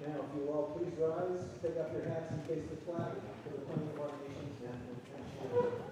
Now, if you will all please rise, take up your hats and face the flag for the playing of our nation's national anthem.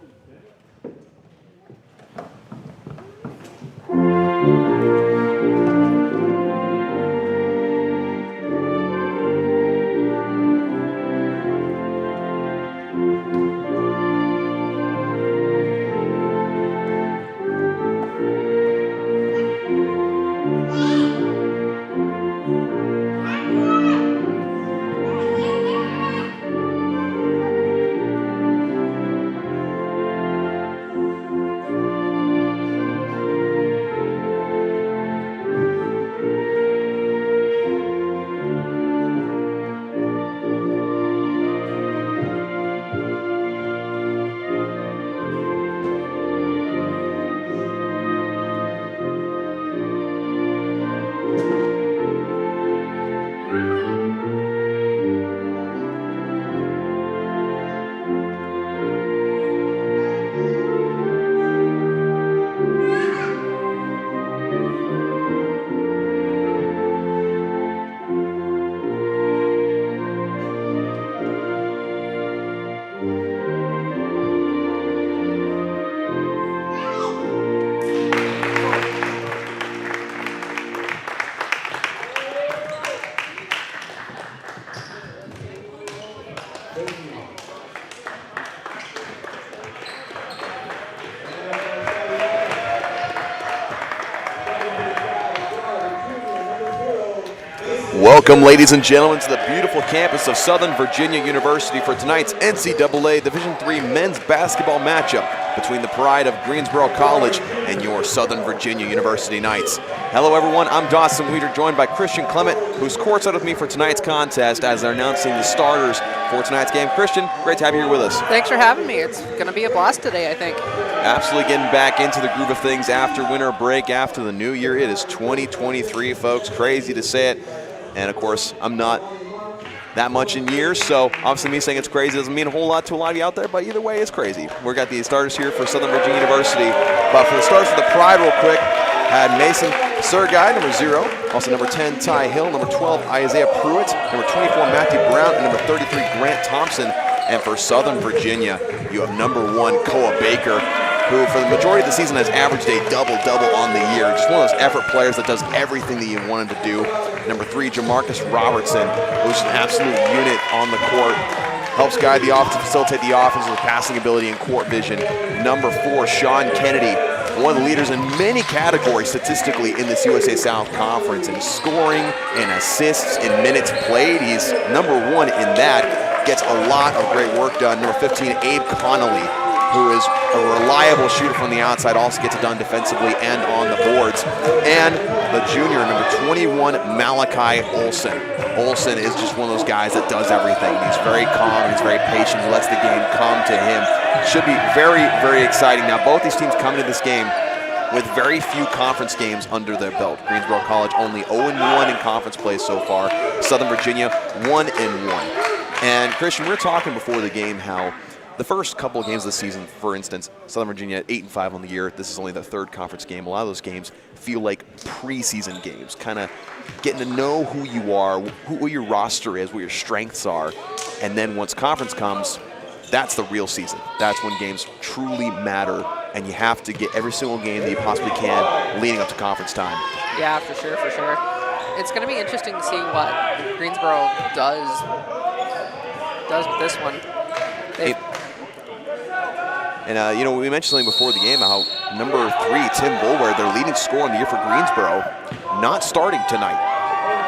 Welcome, ladies and gentlemen, to the beautiful campus of Southern Virginia University for tonight's NCAA Division III men's basketball matchup between the pride of Greensboro College and your Southern Virginia University Knights. Hello everyone, I'm Dawson Weeder, joined by Christian Clement, who's courtside with me for tonight's contest as they're announcing the starters for tonight's game. Christian, great to have you here with us. Thanks for having me. It's going to be a blast today, I think. Absolutely getting back into the groove of things after winter break, after the new year. It is 2023, folks. Crazy to say it. And of course, I'm not that much in years, so obviously me saying it's crazy doesn't mean a whole lot to a lot of you out there, but either way, it's crazy. We've got the starters here for Southern Virginia University. But for the starters for the Pride real quick, had Mason Sergai, number 0. Also number 10, Ty Hill. Number 12, Isaiah Pruitt. Number 24, Matthew Brown. And number 33, Grant Thompson. And for Southern Virginia, you have number 1, Koa Baker, who for the majority of the season has averaged a double-double on the year. Just one of those effort players that does everything that you want him to do. Number 3, Jamarcus Robertson, who's an absolute unit on the court. Helps guide the offense, facilitate the offense with passing ability and court vision. Number 4, Sean Kennedy, one of the leaders in many categories statistically in this USA South Conference in scoring, in assists, in minutes played. He's number 1 in that. Gets a lot of great work done. Number 15, Abe Connolly, who is a reliable shooter from the outside, also gets it done defensively and on the boards. And the junior, number 21, Malachi Olson. Olson is just one of those guys that does everything. He's very calm, he's very patient, he lets the game come to him. Should be very, very exciting. Now, both these teams come into this game with very few conference games under their belt. Greensboro College only 0-1 in conference play so far. Southern Virginia 1-1. And Christian, we were talking before the game how the first couple of games of the season, for instance, Southern Virginia 8-5 on the year. This is only the 3rd conference game. A lot of those games feel like preseason games, kind of getting to know who you are, who your roster is, what your strengths are. And then once conference comes, that's the real season. That's when games truly matter, and you have to get every single game that you possibly can leading up to conference time. Yeah, for sure, for sure. It's going to be interesting to see what Greensboro does with this one. And, you know, we mentioned something before the game, how number 3, Tim Bulwer, their leading scorer in the year for Greensboro, not starting tonight.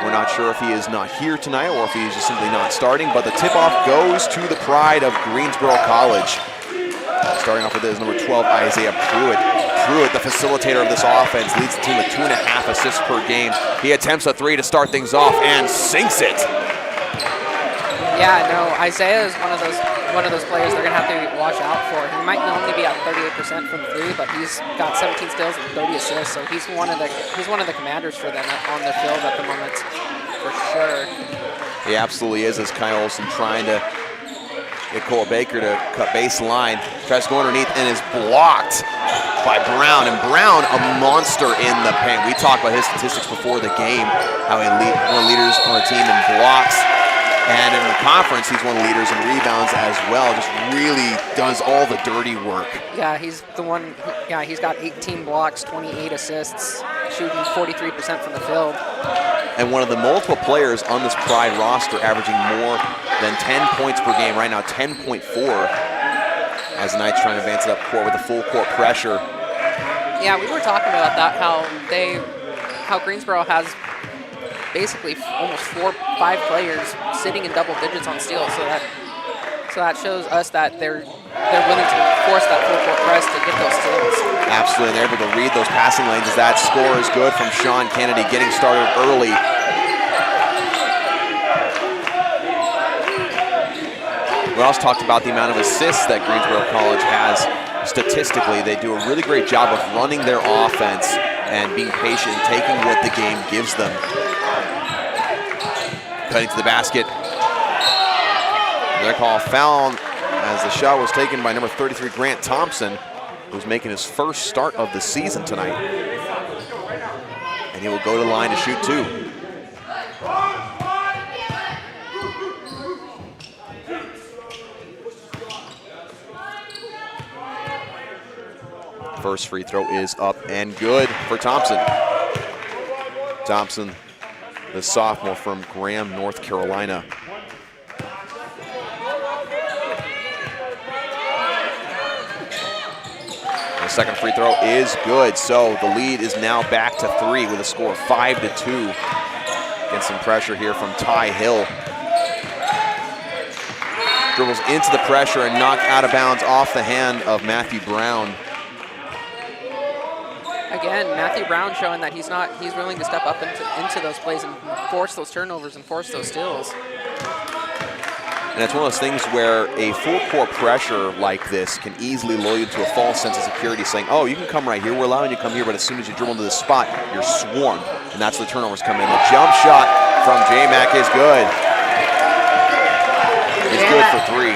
We're not sure if he is not here tonight or if he is just simply not starting, but the tip-off goes to the pride of Greensboro College. Starting off with this, number 12, Isaiah Pruitt. Pruitt, the facilitator of this offense, leads the team with 2.5 assists per game. He attempts a 3 to start things off and sinks it. Yeah, no, Isaiah is one of those players they're going to have to watch out for. He might only be at 38% from 3, but he's got 17 steals and 30 assists, so he's one of the commanders for them on the field at the moment, for sure. He absolutely is, as Kyle Olson trying to get Koa Baker to cut baseline. Tries to go underneath and is blocked by Brown. And Brown, a monster in the paint. We talked about his statistics before the game, how he's one of the leaders on the team in blocks. And in the conference, he's one of the leaders in rebounds as well. Just really does all the dirty work. Yeah, he's the one. Yeah, he's got 18 blocks, 28 assists, shooting 43% from the field. And one of the multiple players on this Pride roster averaging more than 10 points per game right now, 10.4, as the Knights trying to advance it up court with the full court pressure. Yeah, we were talking about that, how Greensboro has basically almost 4-5 players sitting in double digits on steals, so that shows us that they're willing to force that full court press to get those steals. Absolutely, and they're able to read those passing lanes as that score is good from Sean Kennedy, getting started early. We also talked about the amount of assists that Greensboro College has statistically. They do a really great job of running their offense and being patient and taking what the game gives them. Cutting to the basket. They're called foul as the shot was taken by number 33, Grant Thompson, who's making his first start of the season tonight. And he will go to the line to shoot 2. First free throw is up and good for Thompson. Thompson, the sophomore from Graham, North Carolina. The second free throw is good, so the lead is now back to 3 with a score of 5-2. Getting some pressure here from Ty Hill. Dribbles into the pressure and knocked out of bounds off the hand of Matthew Brown. Again, Matthew Brown showing that he's willing to step up into those plays and force those turnovers and force those steals. And it's one of those things where a full court pressure like this can easily lure you to a false sense of security, saying, oh, you can come right here, we're allowing you to come here, but as soon as you dribble into this spot, you're swarmed. And that's where the turnovers come in. The jump shot from J-Mac is good. It's good for 3.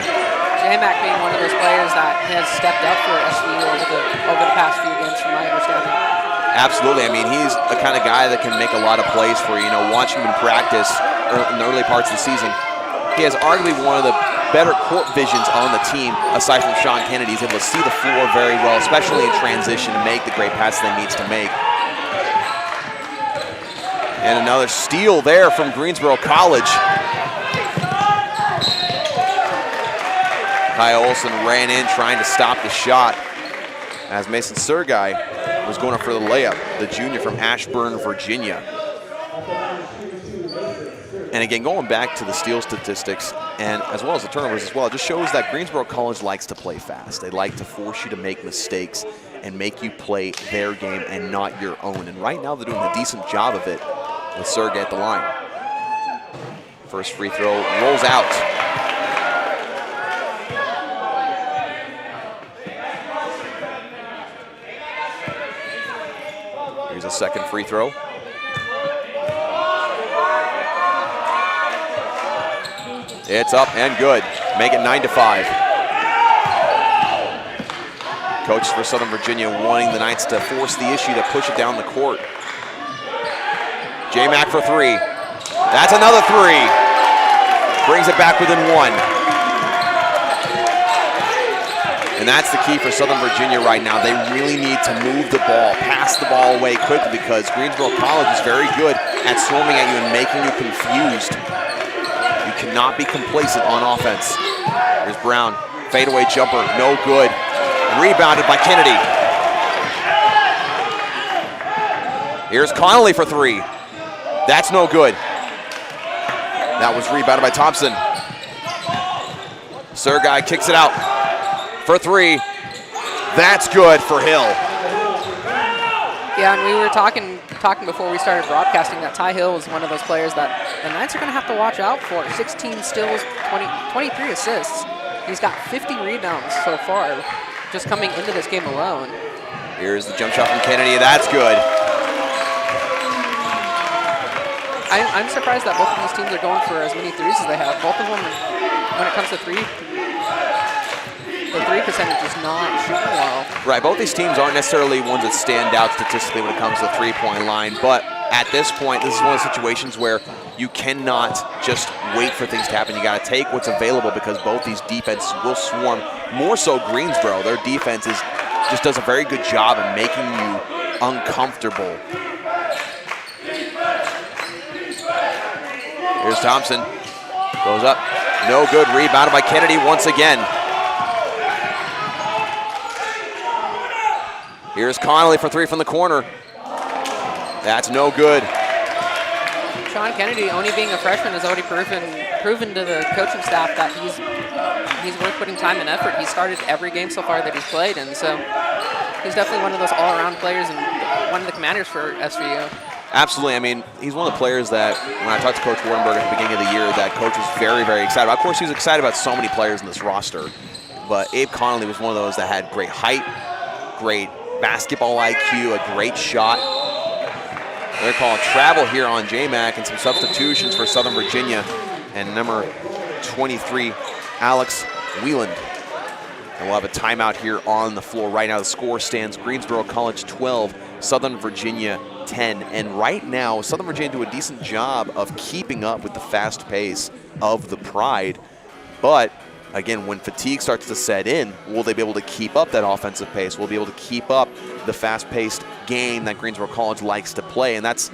J-Mac being one of those players that has stepped up for SVU over the past few games, from my understanding. Absolutely. I mean, he's the kind of guy that can make a lot of plays for you. You know, watching him in practice in the early parts of the season, he has arguably one of the better court visions on the team, aside from Sean Kennedy. He's able to see the floor very well, especially in transition, to make the great passes that he needs to make. And another steal there from Greensboro College. Kyle Olson ran in trying to stop the shot as Mason Sergai was going up for the layup, the junior from Ashburn, Virginia. And again, going back to the steal statistics and as well as the turnovers as well, it just shows that Greensboro College likes to play fast. They like to force you to make mistakes and make you play their game and not your own. And right now they're doing a decent job of it with Sergei at the line. First free throw rolls out. Here's a second free throw. It's up and good. Make it 9-5. Coach for Southern Virginia wanting the Knights to force the issue to push it down the court. J-Mac for 3. That's another 3. Brings it back within 1. And that's the key for Southern Virginia right now. They really need to move the ball, pass the ball away quickly, because Greensboro College is very good at swarming at you and making you confused. You cannot be complacent on offense. Here's Brown, fadeaway jumper, no good. Rebounded by Kennedy. Here's Connolly for 3. That's no good. That was rebounded by Thompson. Sergai kicks it out for 3. That's good for Hill. Yeah, and we were talking before we started broadcasting that Ty Hill is one of those players that the Knights are going to have to watch out for. 16 steals, 23 assists. He's got 50 rebounds so far, just coming into this game alone. Here's the jump shot from Kennedy. That's good. I'm surprised that both of these teams are going for as many threes as they have. Both of them, when it comes to the 3 percentage is not shooting well. Right, both these teams aren't necessarily ones that stand out statistically when it comes to the three-point line, but at this point, this is one of the situations where you cannot just wait for things to happen. You got to take what's available, because both these defenses will swarm. More so Greensboro. Their defense just does a very good job of making you uncomfortable. Here's Thompson. Goes up. No good. Rebounded by Kennedy once again. Here's Connolly for 3 from the corner. That's no good. Sean Kennedy, only being a freshman, has already proven to the coaching staff that he's worth putting time and effort. He started every game so far that he's played, and so he's definitely one of those all-around players and one of the commanders for SVU. Absolutely. I mean, he's one of the players that, when I talked to Coach Wardenberg at the beginning of the year, that coach was very, very excited about. Of course, he was excited about so many players in this roster, but Abe Connolly was one of those that had great height, great basketball IQ, a great shot. They're calling travel here on J-Mac and some substitutions for Southern Virginia. And number 23, Alex Wieland. And we'll have a timeout here on the floor. Right now the score stands Greensboro College 12, Southern Virginia 10. And right now, Southern Virginia do a decent job of keeping up with the fast pace of the Pride. But again, when fatigue starts to set in, will they be able to keep up that offensive pace? Will they be able to keep up the fast-paced game that Greensboro College likes to play? And that's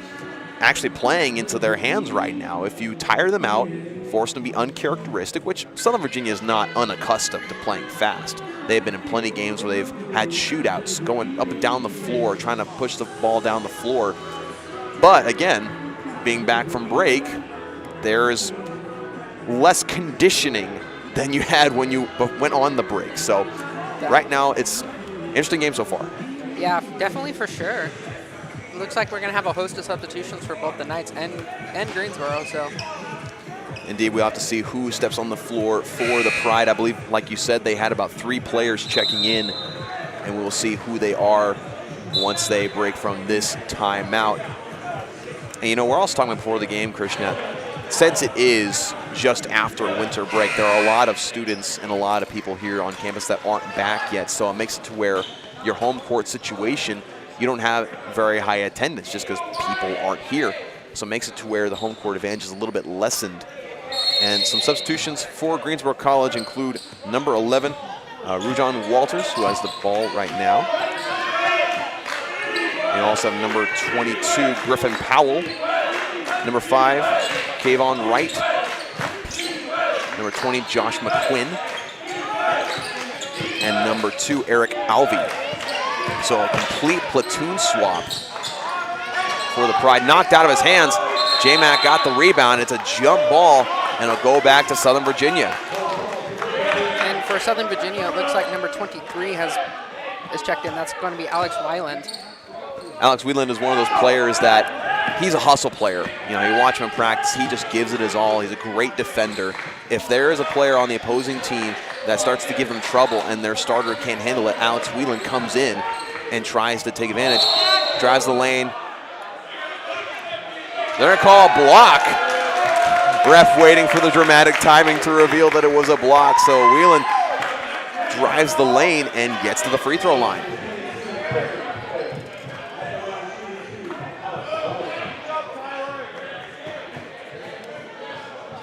actually playing into their hands right now. If you tire them out, force them to be uncharacteristic, which Southern Virginia is not unaccustomed to playing fast. They've been in plenty of games where they've had shootouts going up and down the floor, trying to push the ball down the floor. But again, being back from break, there is less conditioning than you had when you went on the break. So right now, it's an interesting game so far. Yeah, definitely for sure. It looks like we're going to have a host of substitutions for both the Knights and Greensboro. So. Indeed, we'll have to see who steps on the floor for the Pride. I believe, like you said, they had about 3 players checking in, and we will see who they are once they break from this timeout. And, you know, we're also talking before the game, Krishna, since it is just after winter break, there are a lot of students and a lot of people here on campus that aren't back yet, so it makes it to where your home court situation, you don't have very high attendance just because people aren't here. So it makes it to where the home court advantage is a little bit lessened. And some substitutions for Greensboro College include number 11, Rujan Walters, who has the ball right now. You also have number 22, Griffin Powell. Number 5, Kayvon Wright. Number 20, Josh McQuinn. And number 2, Eric Alvey. So a complete platoon swap for the Pride. Knocked out of his hands. J-Mac got the rebound. It's a jump ball, and it'll go back to Southern Virginia. And for Southern Virginia, it looks like number 23 is checked in. That's going to be Alex Weiland. Alex Wheeland is one of those players that he's a hustle player. You know, you watch him in practice, he just gives it his all. He's a great defender. If there is a player on the opposing team that starts to give them trouble and their starter can't handle it, Alex Wheeland comes in and tries to take advantage. Drives the lane. They're going to call a block. Ref waiting for the dramatic timing to reveal that it was a block. So Wheeland drives the lane and gets to the free throw line.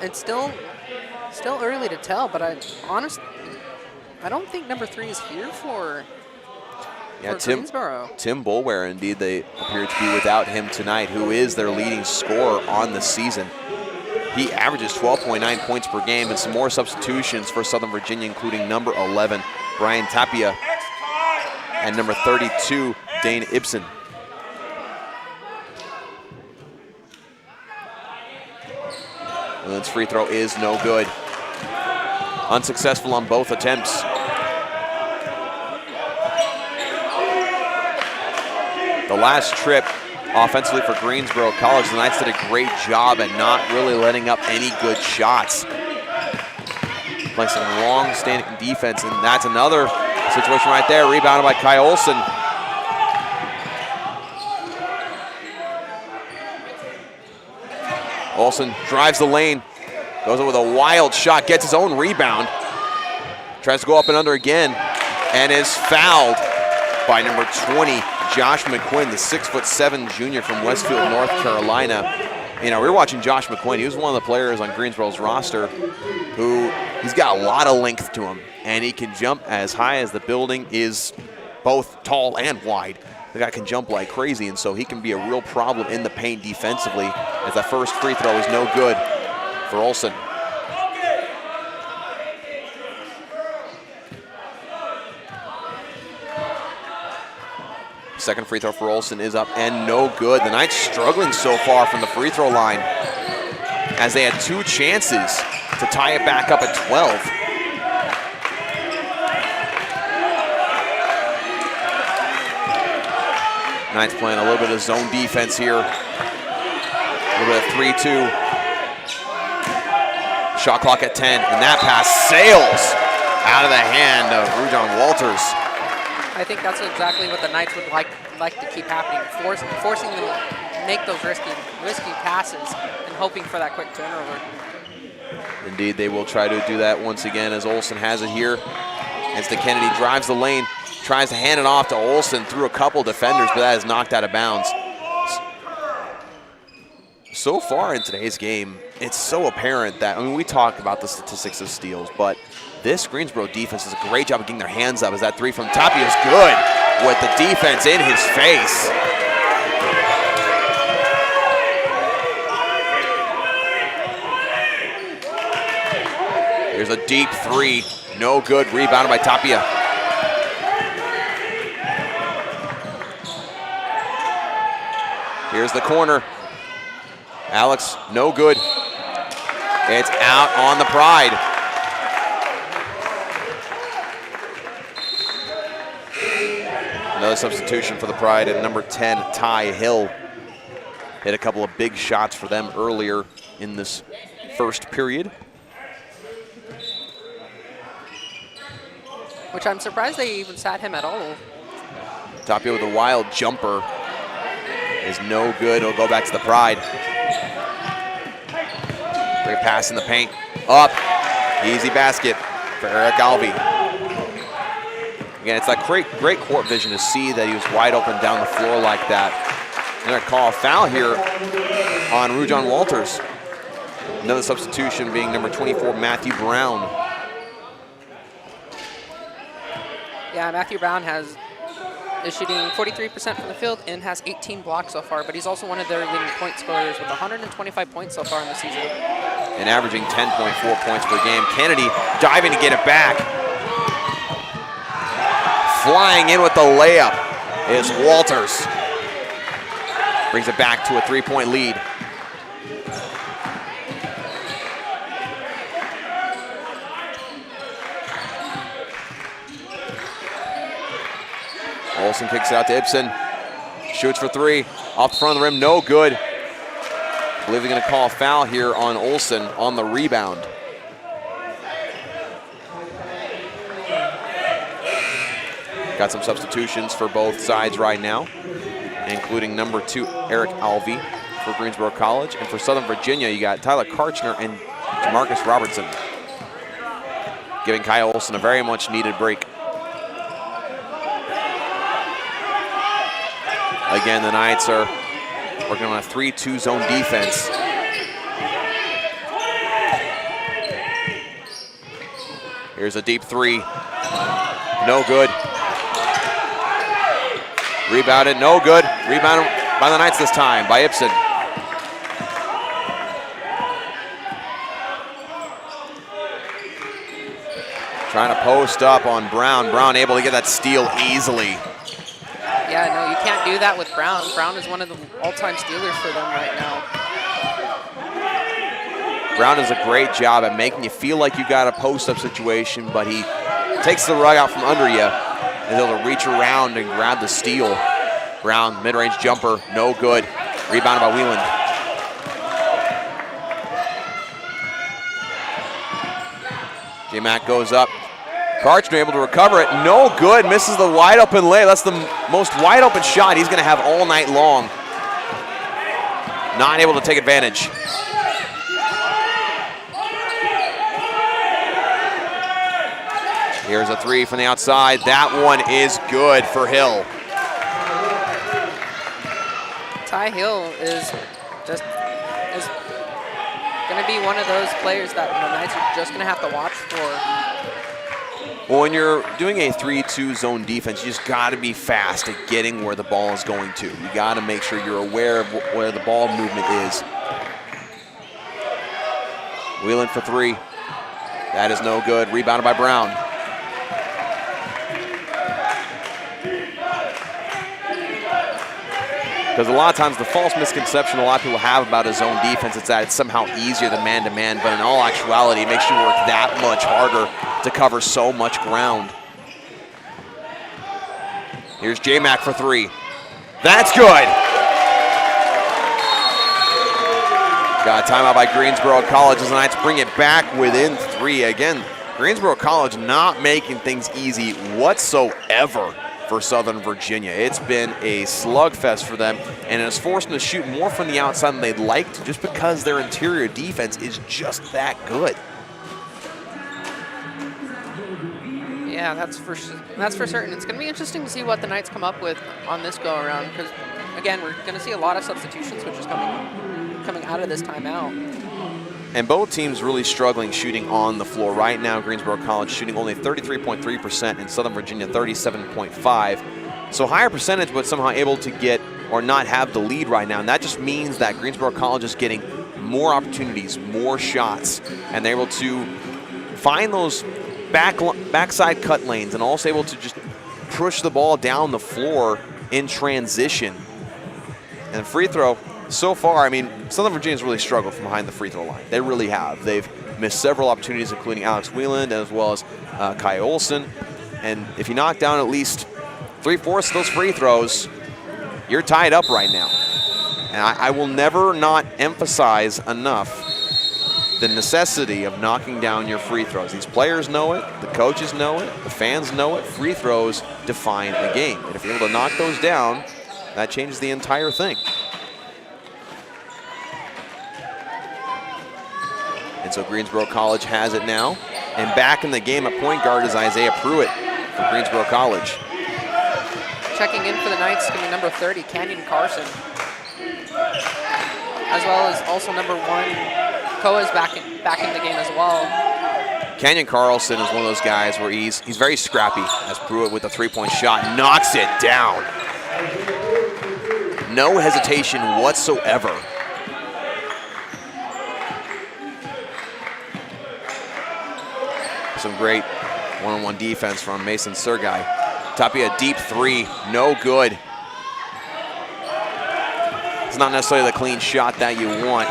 It's still early to tell, but I don't think number 3 is here for Greensboro. Tim Boulware, indeed, they appear to be without him tonight, who is their leading scorer on the season. He averages 12.9 points per game, and some more substitutions for Southern Virginia, including number 11, Brian Tapia, and number 32, Dane Ibsen. Wheeland's free throw is no good. Unsuccessful on both attempts. The last trip offensively for Greensboro College, the Knights did a great job at not really letting up any good shots. Playing some long-standing defense, and that's another situation right there. Rebounded by Kai Olsen. Olsen drives the lane, goes in with a wild shot, gets his own rebound, tries to go up and under again, and is fouled by number 20, Josh McQuinn, the 6'7" junior from Westfield, North Carolina. You know, we were watching Josh McQuinn. He was one of the players on Greensboro's roster who he's got a lot of length to him, and he can jump as high as the building is both tall and wide. The guy can jump like crazy, and so he can be a real problem in the paint defensively, as that first free throw is no good for Olsen. Second free throw for Olsen is up and no good. The Knights struggling so far from the free throw line, as they had 2 chances to tie it back up at 12. Knights playing a little bit of zone defense here. A little bit of 3-2. Shot clock at 10, and that pass sails out of the hand of Rujan Walters. I think that's exactly what the Knights would like to keep happening, forcing them to make those risky passes and hoping for that quick turnover. Indeed, they will try to do that once again, as Olsen has it here. As Kennedy drives the lane, tries to hand it off to Olsen through a couple defenders, but that is knocked out of bounds. So far in today's game, it's so apparent that, I mean, we talk about the statistics of steals, but this Greensboro defense does a great job of getting their hands up, as that 3 from Tapia is good with the defense in his face. Here's a deep 3, no good, rebounded by Tapia. Here's the corner. Alex, no good. It's out on the Pride. Another substitution for the Pride, and number 10, Ty Hill. Hit a couple of big shots for them earlier in this first period. Which I'm surprised they even sat him at all. Tapia with a wild jumper is no good. It'll go back to the Pride. Great pass in the paint. Up. Easy basket for Eric Alvey. Again, it's that great court vision to see that he was wide open down the floor like that. They're going to call a foul here on Rujon Walters. Another substitution being number 24, Matthew Brown. Yeah, Matthew Brown is shooting 43% from the field and has 18 blocks so far, but he's also one of their leading point scorers with 125 points so far in the season. And averaging 10.4 points per game. Kennedy diving to get it back. Flying in with the layup is Walters. Brings it back to a 3-point lead. Olsen kicks it out to Ibsen. Shoots for three. Off the front of the rim, no good. I believe they're going to call a foul here on Olsen on the rebound. Got some substitutions for both sides right now, including number 2, Eric Alvey for Greensboro College. And for Southern Virginia, you got Tyler Karchner and Jamarcus Robertson, giving Kyle Olsen a very much needed break. Again, the Knights are working on a 3-2 zone defense. Here's a deep three. No good. Rebounded, no good. Rebounded by the Knights this time, by Ibsen. Trying to post up on Brown. Brown able to get that steal easily. Yeah, no, you can't do that with Brown. Brown is one of the all-time stealers for them right now. Brown does a great job at making you feel like you got a post-up situation, but he takes the rug out from under you and able to reach around and grab the steal. Brown, mid-range jumper, no good. Rebounded by Wheeland. J-Mac goes up. Karchner able to recover it. No good. Misses the wide open layup. That's the most wide open shot he's going to have all night long. Not able to take advantage. Here's a three from the outside. That one is good for Hill. Ty Hill is going to be one of those players that the Knights are just going to have to watch for. Well, when you're doing a 3-2 zone defense, you just got to be fast at getting where the ball is going to. You got to make sure you're aware of where the ball movement is. Wheeland for three. That is no good. Rebounded by Brown. Because a lot of times the false misconception a lot of people have about a zone defense is that it's somehow easier than man-to-man, but in all actuality, it makes you work that much harder to cover so much ground. Here's J-Mac for three. That's good. Got a timeout by Greensboro College as the Knights bring it back within three. Again, Greensboro College not making things easy whatsoever for Southern Virginia. It's been a slugfest for them, and it's forced them to shoot more from the outside than they'd like to, just because their interior defense is just that good. Yeah, that's for certain. It's going to be interesting to see what the Knights come up with on this go-around, because, again, we're going to see a lot of substitution switches coming out of this timeout. And both teams really struggling shooting on the floor. Right now, Greensboro College shooting only 33.3% and Southern Virginia 37.5%. So higher percentage, but somehow able to get or not have the lead right now. And that just means that Greensboro College is getting more opportunities, more shots, and they're able to find those backside cut lanes and also able to just push the ball down the floor in transition. And free throw, so far, I mean, Southern Virginia's really struggled from behind the free throw line. They really have. They've missed several opportunities, including Alex Wheeland as well as Kai Olsen. And if you knock down at least 3/4 of those free throws, you're tied up right now. And I will never not emphasize enough the necessity of knocking down your free throws. These players know it, the coaches know it, the fans know it. Free throws define a game. And if you're able to knock those down, that changes the entire thing. And so Greensboro College has it now. And back in the game at point guard is Isaiah Pruitt from Greensboro College. Checking in for the Knights is going to be number 30, Canyon Carson. As well as also number 1, Koa's back in the game as well. Canyon Carlson is one of those guys where he's very scrappy. As Pruitt with a three-point shot knocks it down. No hesitation whatsoever. Some great one-on-one defense from Mason Sergei. Tapia, deep three, no good. It's not necessarily the clean shot that you want.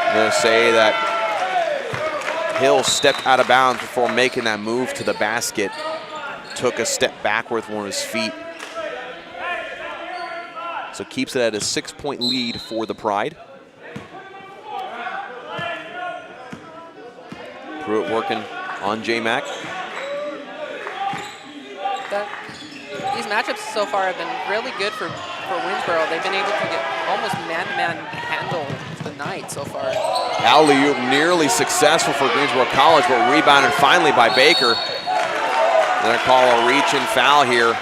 I'm going to say that Hill stepped out of bounds before making that move to the basket. Took a step backward with one of his feet. So keeps it at a 6-point lead for the Pride. Pruitt working on J-Mac. These matchups so far have been really good for Greensboro. They've been able to get almost man-to-man handle the Knights so far. Alley-oop nearly successful for Greensboro College, but rebounded finally by Baker. They're going to call a reach and foul here.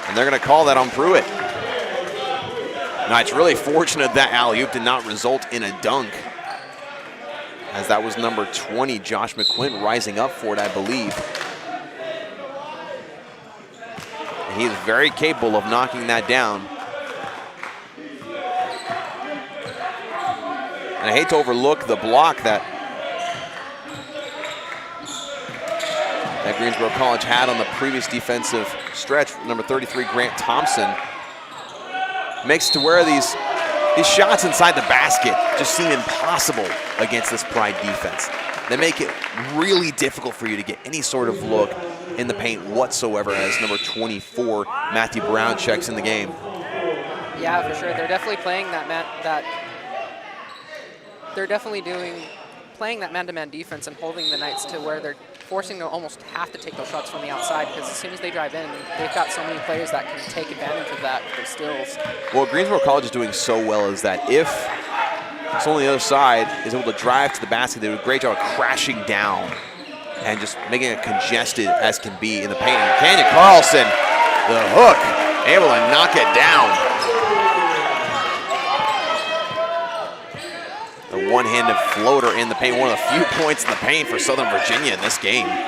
And they're going to call that on Pruitt. Now, it's really fortunate that alley-oop did not result in a dunk, as that was number 20, Josh McQuinn, rising up for it, I believe. And he is very capable of knocking that down. And I hate to overlook the block that Greensboro College had on the previous defensive stretch. Number 33, Grant Thompson. Makes it to where these shots inside the basket just seem impossible against this Pride defense. They make it really difficult for you to get any sort of look in the paint whatsoever, as number 24, Matthew Brown, checks in the game. Yeah, for sure. They're definitely playing playing that man-to-man defense and holding the Knights to where they're forcing them almost have to take those shots from the outside, because as soon as they drive in, they've got so many players that can take advantage of that, their skills. What Greensboro College is doing so well is that if someone on the other side is able to drive to the basket, they do a great job of crashing down and just making it congested as can be in the paint. And Canyon Carlson, the hook, able to knock it down. The one-handed floater in the paint, one of the few points in the paint for Southern Virginia in this game. And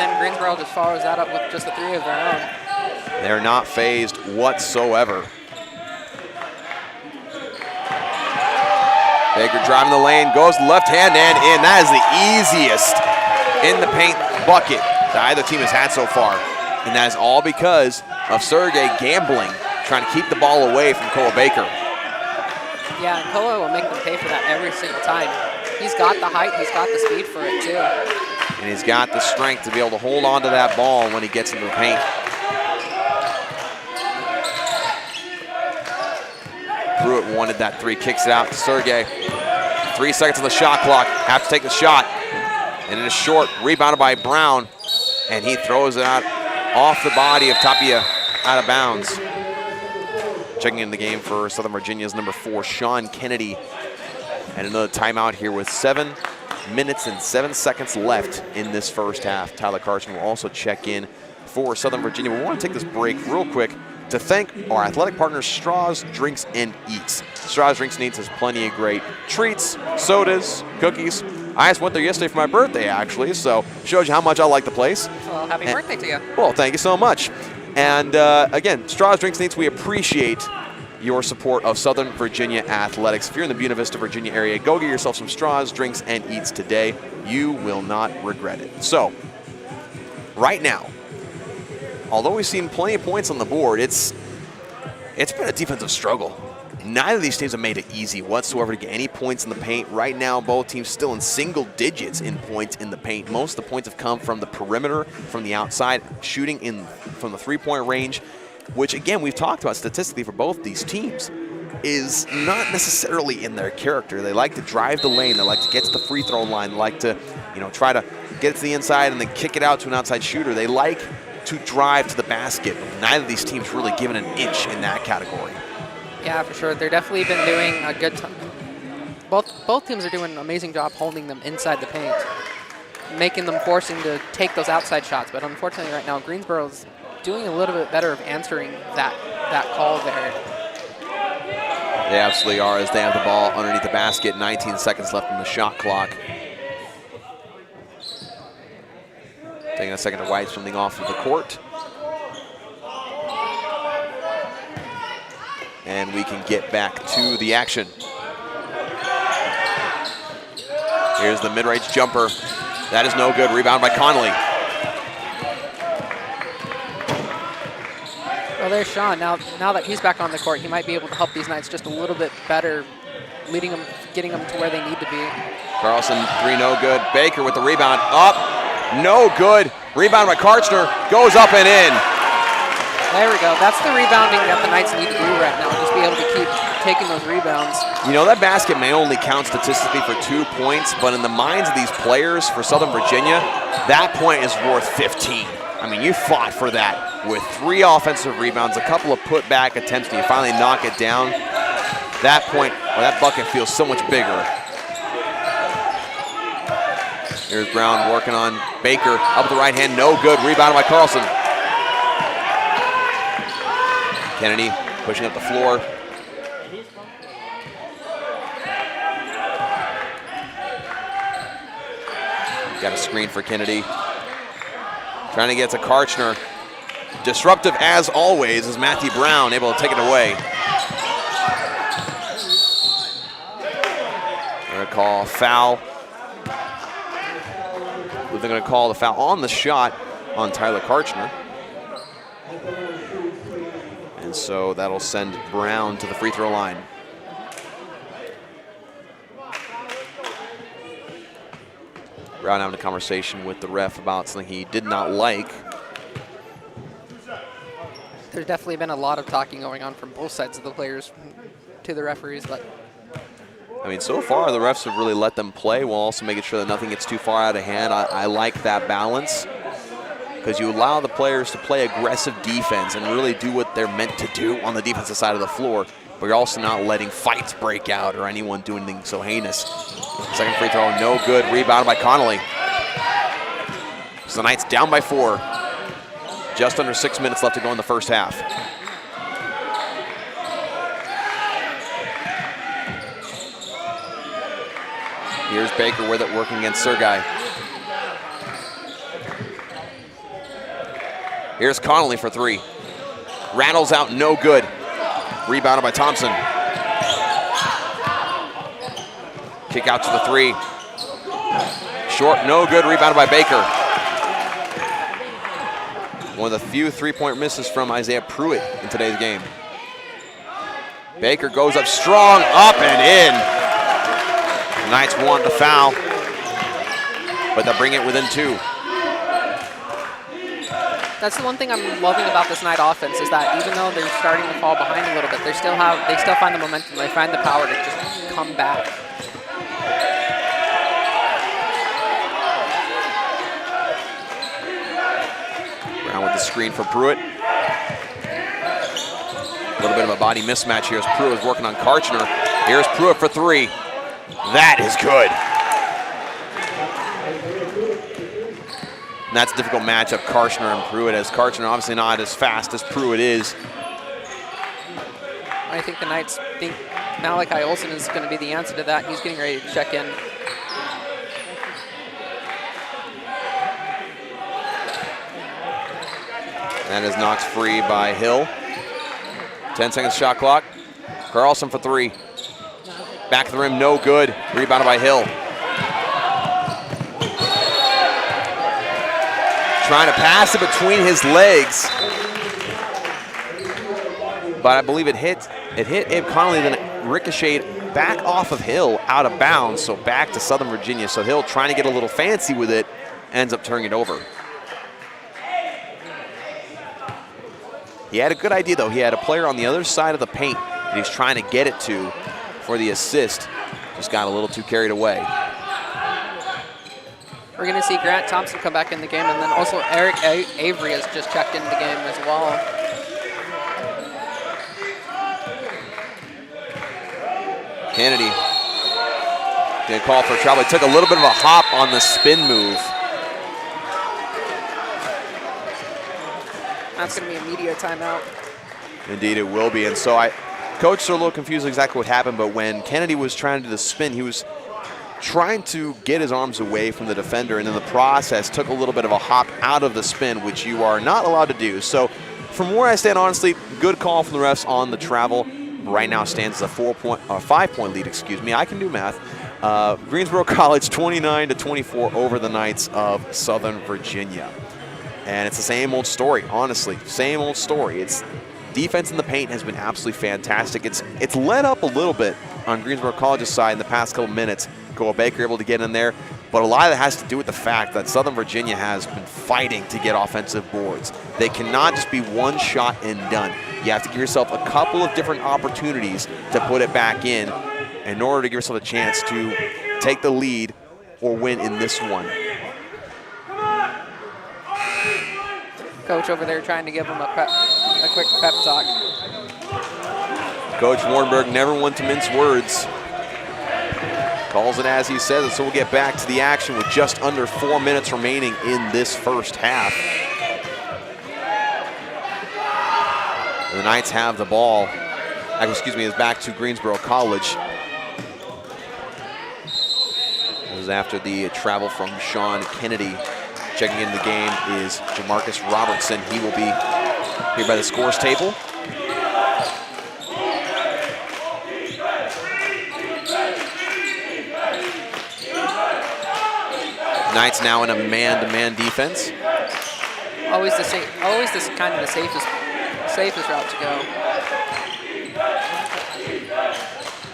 then Greensboro just follows that up with just the 3 of their own. They're not phased whatsoever. Baker driving the lane, goes left hand and in. That is the easiest in the paint bucket that either team has had so far. And that is all because of Sergei gambling, trying to keep the ball away from Koa Baker. Yeah, and Koa will make them pay for that every single time. He's got the height, he's got the speed for it too. And he's got the strength to be able to hold on to that ball when he gets into the paint. Pruitt wanted that 3, kicks it out to Sergei. 3 seconds on the shot clock, have to take the shot. And it is short, rebounded by Brown, and he throws it out off the body of Tapia, out of bounds. Checking in the game for Southern Virginia's number 4, Sean Kennedy. And another timeout here with 7 minutes and 7 seconds left in this first half. Tyler Carson will also check in for Southern Virginia. We want to take this break real quick to thank our athletic partners, Straws, Drinks, and Eats. Straws, Drinks, and Eats has plenty of great treats, sodas, cookies. I just went there yesterday for my birthday, actually, so shows you how much I like the place. Well, happy birthday to you. Well, thank you so much. And again, Straws, Drinks, and Eats, we appreciate your support of Southern Virginia athletics. If you're in the Buena Vista, Virginia area, go get yourself some Straws, Drinks, and Eats today. You will not regret it. So, right now, although we've seen plenty of points on the board, it's been a defensive struggle. Neither of these teams have made it easy whatsoever to get any points in the paint. Right now, both teams still in single digits in points in the paint. Most of the points have come from the perimeter, from the outside, shooting in from the three-point range, which, again, we've talked about statistically for both these teams, is not necessarily in their character. They like to drive the lane. They like to get to the free throw line. They like to, try to get it to the inside and then kick it out to an outside shooter. They like to drive to the basket. Neither of these teams really given an inch in that category. Yeah, for sure. They're definitely been doing a good time. Both teams are doing an amazing job holding them inside the paint, making them forcing to take those outside shots. But unfortunately right now, Greensboro's doing a little bit better of answering that call there. They absolutely are, as they have the ball underneath the basket. 19 seconds left on the shot clock. Taking a second to wipe something off of the court. And we can get back to the action. Here's the mid-range jumper. That is no good. Rebound by Connolly. Well, there's Sean. Now that he's back on the court, he might be able to help these Knights just a little bit better, leading them, getting them to where they need to be. Carlson, three, no good. Baker with the rebound. Up, no good. Rebound by Karchner, goes up and in. There we go. That's the rebounding that the Knights need to do right now, just be able to keep taking those rebounds. That basket may only count statistically for 2 points, but in the minds of these players for Southern Virginia, that point is worth 15. I mean, you fought for that with 3 offensive rebounds, a couple of putback attempts, and you finally knock it down. That point, or that bucket feels so much bigger. Here's Brown working on Baker, up with the right hand, no good. Rebounded by Carlson. Kennedy pushing up the floor. Got a screen for Kennedy. Trying to get to Karchner. Disruptive as always is Matthew Brown able to take it away. They're going to call a foul. They're going to call the foul on the shot on Tyler Karchner. And so that'll send Brown to the free throw line. Brown having a conversation with the ref about something he did not like. There's definitely been a lot of talking going on from both sides of the players to the referees, but I mean, so far the refs have really let them play while also making sure that nothing gets too far out of hand. I like that balance, because you allow the players to play aggressive defense and really do what they're meant to do on the defensive side of the floor, but you're also not letting fights break out or anyone do anything so heinous. Second free throw, no good. Rebounded by Connolly. So the Knights down by 4. Just under 6 minutes left to go in the first half. Here's Baker with it, working against Sergei. Here's Connolly for 3. Rattles out, no good. Rebounded by Thompson. Kick out to the 3. Short, no good. Rebounded by Baker. One of the few three-point misses from Isaiah Pruitt in today's game. Baker goes up strong, up and in. The Knights want the foul, but they'll bring it within 2. that's the one thing I'm loving about this Knight offense, is that even though they're starting to fall behind a little bit, they still find the momentum. They find the power to just come back. Brown with the screen for Pruitt. A little bit of a body mismatch here as Pruitt is working on Karchner. Here's Pruitt for 3. That is good. And that's a difficult matchup, Karchner and Pruitt, as Karchner obviously not as fast as Pruitt is. I think the Knights think Malachi Olsen is going to be the answer to that. He's getting ready to check in. That is knocked free by Hill. 10 seconds shot clock. Carlson for 3. Back of the rim, no good. Rebounded by Hill. trying to pass it between his legs. But I believe it hit Abe Connolly, then it ricocheted back off of Hill out of bounds, so back to Southern Virginia. So Hill trying to get a little fancy with it, ends up turning it over. He had a good idea though. He had a player on the other side of the paint that he's trying to get it to for the assist. Just got a little too carried away. We're going to see Grant Thompson come back in the game, and then also Eric Avery has just checked into the game as well. Kennedy did call for trouble. He took a little bit of a hop on the spin move. That's going to be a media timeout. Indeed, it will be. And so coaches are a little confused exactly what happened, but when Kennedy was trying to do the spin, he was trying to get his arms away from the defender, and in the process took a little bit of a hop out of the spin, which you are not allowed to do. So from where I stand, honestly, good call from the refs on the travel. Right now stands as a 5-point lead, excuse me. I can do math. Greensboro College 29-24 over the Knights of Southern Virginia. And it's the same old story, honestly, same old story. It's defense in the paint has been absolutely fantastic. It's let up a little bit on Greensboro College's side in the past couple minutes. Cole Baker able to get in there, but a lot of that has to do with the fact that Southern Virginia has been fighting to get offensive boards. They cannot just be one shot and done. You have to give yourself a couple of different opportunities to put it back in order to give yourself a chance to take the lead or win in this one. Coach over there trying to give him a quick pep talk. Coach Warnberg never one to mince words. Calls it as he says it, so we'll get back to the action with just under 4 minutes remaining in this first half. The Knights have the ball. Excuse me, it's back to Greensboro College. This is after the travel from Sean Kennedy. Checking into the game is Jamarcus Robertson. He will be here by the scores table. Knights now in a man-to-man defense. Always this kind of the safest route to go.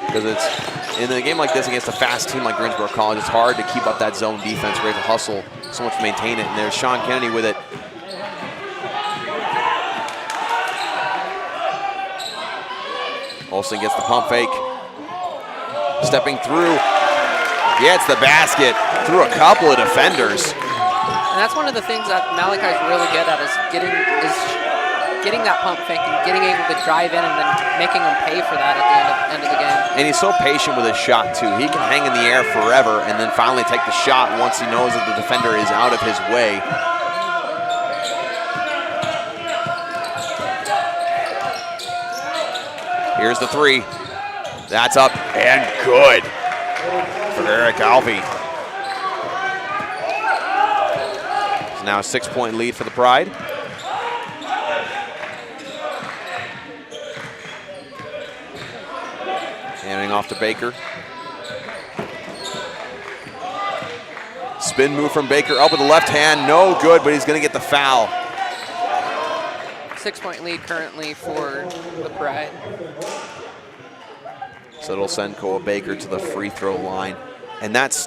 Because it's in a game like this against a fast team like Greensboro College, it's hard to keep up that zone defense. We're able to hustle so much to maintain it. And there's Sean Kennedy with it. Olsen gets the pump fake. Stepping through. Gets the basket through a couple of defenders. And that's one of the things that Malachi's really good at is getting that pump fake and getting able to drive in and then making them pay for that at the end of the game. And he's so patient with his shot too. He can hang in the air forever and then finally take the shot once he knows that the defender is out of his way. Here's the three. That's up and good for Eric Alvey. It's now a 6-point lead for the Pride. Handing off to Baker. Spin move from Baker up with the left hand, no good, but he's going to get the foul. 6-point lead currently for the Pride. So it'll send Koa Baker to the free throw line. And that's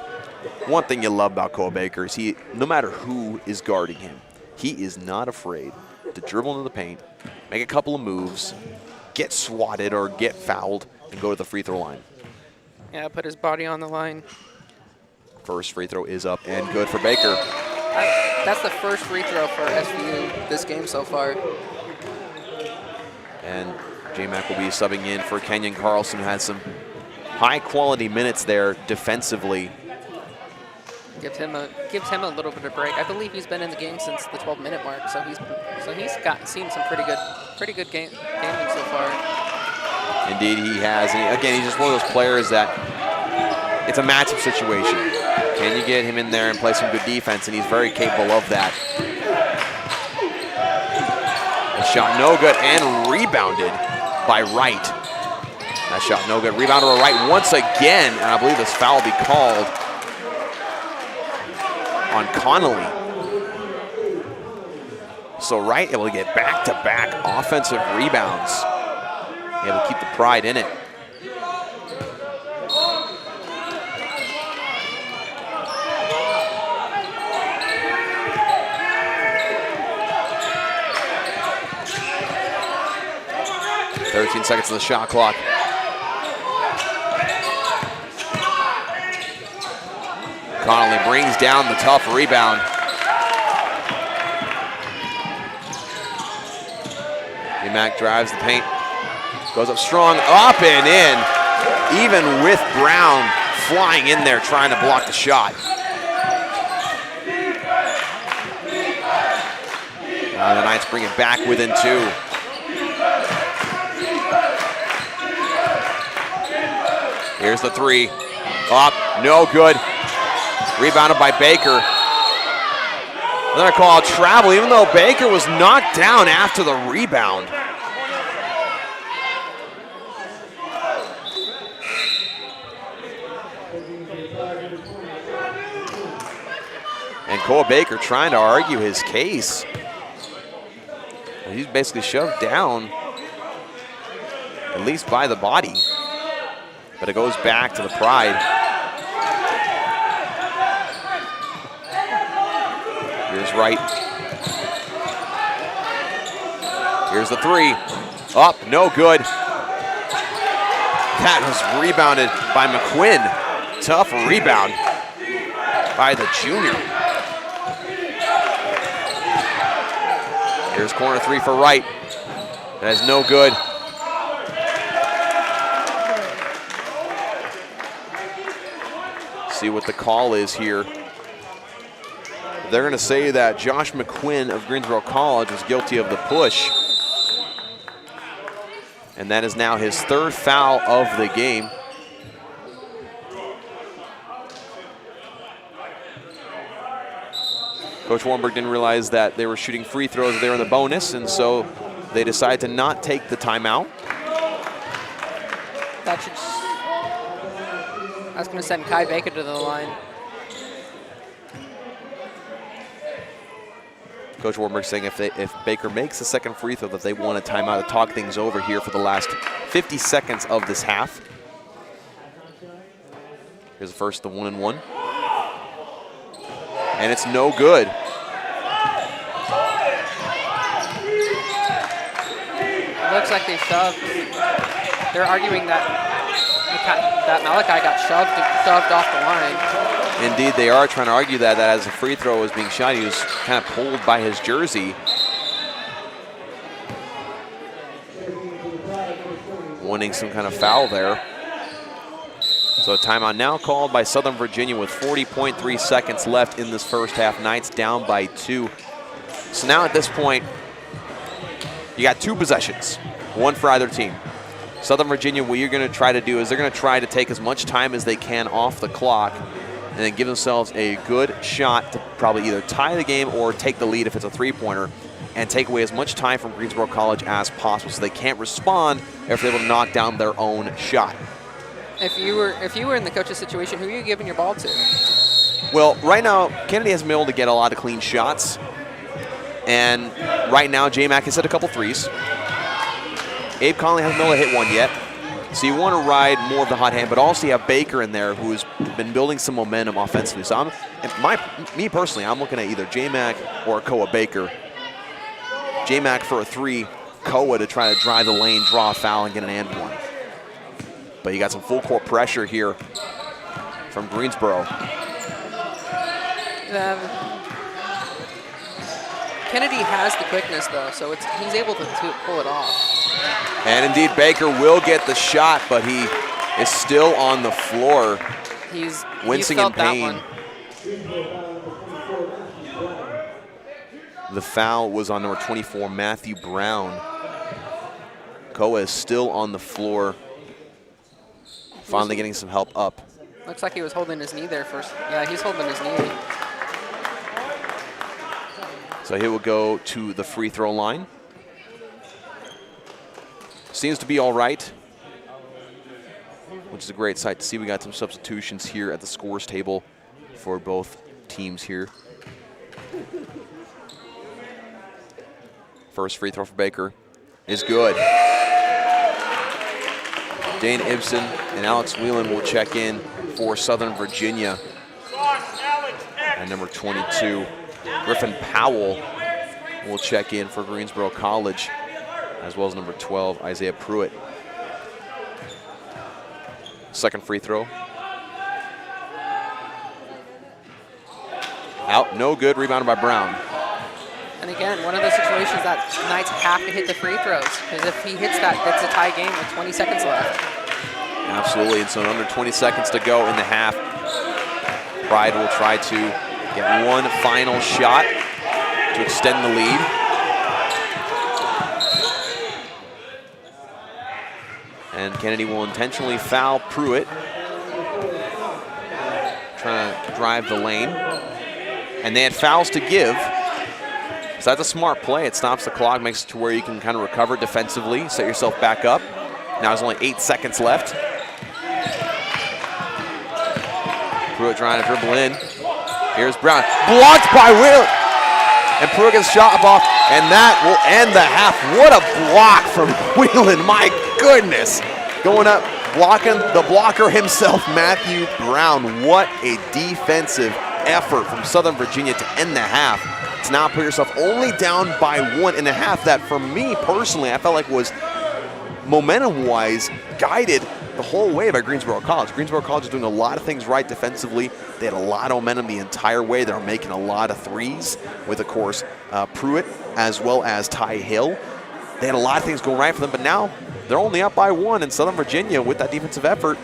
one thing you love about Koa Baker is no matter who is guarding him, he is not afraid to dribble into the paint, make a couple of moves, get swatted or get fouled, and go to the free throw line. Yeah, put his body on the line. First free throw is up and good for Baker. That's the first free throw for SVU this game so far. And J-Mac will be subbing in for Kenyon Carlson, who had some high-quality minutes there defensively. Gives him a little bit of break. I believe he's been in the game since the 12-minute mark, so he's seen some pretty good gaming so far. Indeed, he has. And again, he's just one of those players that it's a matchup situation. Can you get him in there and play some good defense? And he's very capable of that. A shot no good and rebounded by Wright. That shot no good. Rebounded by Wright once again, and I believe this foul will be called on Connolly. So Wright able to get back-to-back offensive rebounds. Able to keep the pride in it. "13 seconds on the shot clock. Connolly brings down the tough rebound. Mac drives the paint, goes up strong, up and in, even with Brown flying in there trying to block the shot. The Knights bring it back within 2. Here's the 3, up, no good. Rebounded by Baker. Another call out travel, even though Baker was knocked down after the rebound. And Cole Baker trying to argue his case. He's basically shoved down, at least by the body. But it goes back to the Pride. Here's Wright. Here's the 3. Up, no good. That was rebounded by McQuinn. Tough rebound by the junior. Here's corner 3 for Wright. That is no good. See what the call is here. They're going to say that Josh McQuinn of Greensboro College was guilty of the push. And that is now his 3rd foul of the game. Coach Warnberg didn't realize that they were shooting free throws there in the bonus, and so they decided to not take the timeout. That should. That's going to send Kai Baker to the line. Coach Warnberg saying if Baker makes the 2nd free throw that they want a timeout to talk things over here for the last 50 seconds of this half. Here's the first, the 1-and-1. And it's no good. It looks like they shoved. They're arguing that Malachi got shoved off the line. Indeed, they are trying to argue that as the free throw was being shot, he was kind of pulled by his jersey. Wanting some kind of foul there. So a timeout now called by Southern Virginia with 40.3 seconds left in this first half. Knights down by 2. So now at this point, you got 2 possessions, 1 for either team. Southern Virginia, what you're going to try to do is they're going to try to take as much time as they can off the clock and then give themselves a good shot to probably either tie the game or take the lead if it's a 3-pointer and take away as much time from Greensboro College as possible so they can't respond if they're able to knock down their own shot. If you were in the coach's situation, who are you giving your ball to? Well, right now, Kennedy has been able to get a lot of clean shots. And right now, J-Mac has hit a couple threes. Abe Conley hasn't been able to hit one yet. So you want to ride more of the hot hand, but also you have Baker in there who's been building some momentum offensively. So me personally, I'm looking at either J-Mac or Koa Baker. J-Mac for a 3, Koa to try to drive the lane, draw a foul, and get an and one. But you got some full court pressure here from Greensboro. Kennedy has the quickness though, so he's able to pull it off. And indeed, Baker will get the shot, but he is still on the floor, wincing in pain. The foul was on number 24, Matthew Brown. Koa is still on the floor, finally getting some help up. Looks like he was holding his knee there first. Yeah, he's holding his knee. So he will go to the free throw line. Seems to be all right, which is a great sight to see. We got some substitutions here at the scores table for both teams here. First free throw for Baker is good. Dane Ibsen and Alex Whelan will check in for Southern Virginia. And number 22, Griffin Powell will check in for Greensboro College, as well as number 12, Isaiah Pruitt. Second free throw. Out, no good, rebounded by Brown. And again, one of those situations that Knights have to hit the free throws, because if he hits that, it's a tie game with 20 seconds left. Absolutely, and so under 20 seconds to go in the half, Pride will try to get one final shot to extend the lead. And Kennedy will intentionally foul Pruitt, trying to drive the lane. And they had fouls to give. So that's a smart play. It stops the clock, makes it to where you can kind of recover defensively, set yourself back up. Now there's only 8 seconds left. Pruitt trying to dribble in. Here's Brown. Blocked by Whelan. And Pruitt gets shot off, and that will end the half. What a block from Whelan, my goodness. Going up, blocking the blocker himself, Matthew Brown. What a defensive effort from Southern Virginia to end the half. To now put yourself only down by 1.5. That for me personally, I felt like was momentum-wise guided the whole way by Greensboro College. Greensboro College is doing a lot of things right defensively. They had a lot of momentum the entire way. They're making a lot of threes with, of course, Pruitt as well as Ty Hill. They had a lot of things going right for them, but now they're only up by 1, and Southern Virginia, with that defensive effort,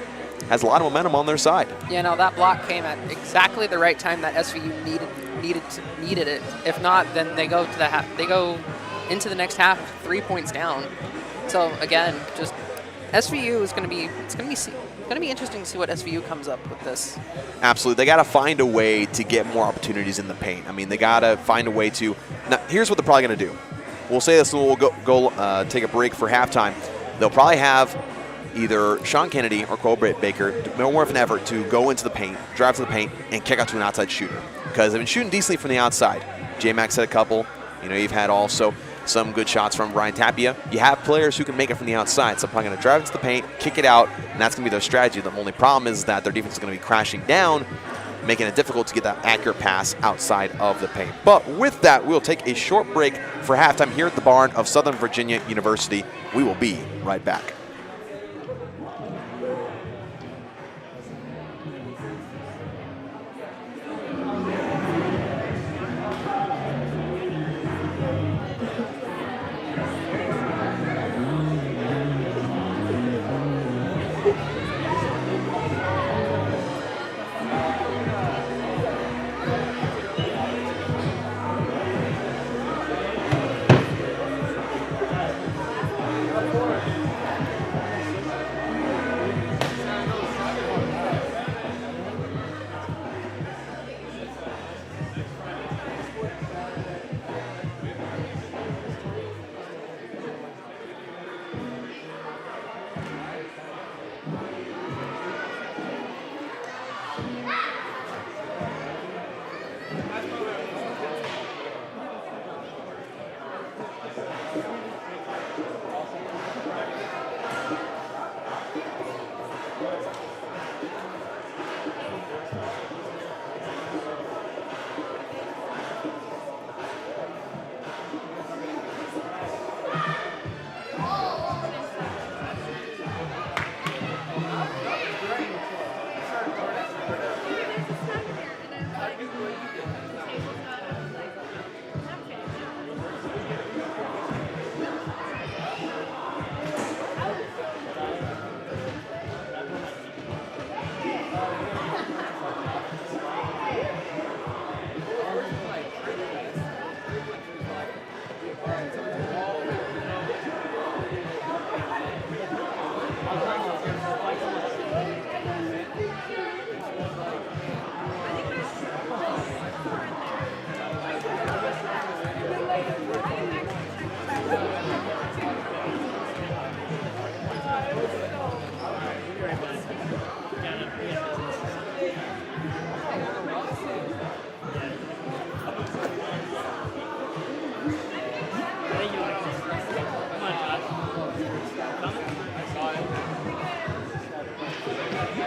has a lot of momentum on their side. Yeah, no, that block came at exactly the right time that SVU needed it. If not, then they go to the half. They go into the next half 3 points down. So again, just SVU is going to be. It's going to be interesting to see what SVU comes up with this. Absolutely, they got to find a way to get more opportunities in the paint. I mean, they got to find a way to. Now, here's what they're probably going to do. We'll say this, and we'll go take a break for halftime. They'll probably have either Sean Kennedy or Cole Baker more of an effort to go into the paint, drive to the paint, and kick out to an outside shooter. Because they've been shooting decently from the outside. J-Max had a couple. You know, you've had also some good shots from Brian Tapia. You have players who can make it from the outside. So they're probably going to drive into the paint, kick it out, and that's going to be their strategy. The only problem is that their defense is going to be crashing down, making it difficult to get that accurate pass outside of the paint. But with that, we'll take a short break for halftime here at the barn of Southern Virginia University. We will be right back.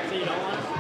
So you don't want it?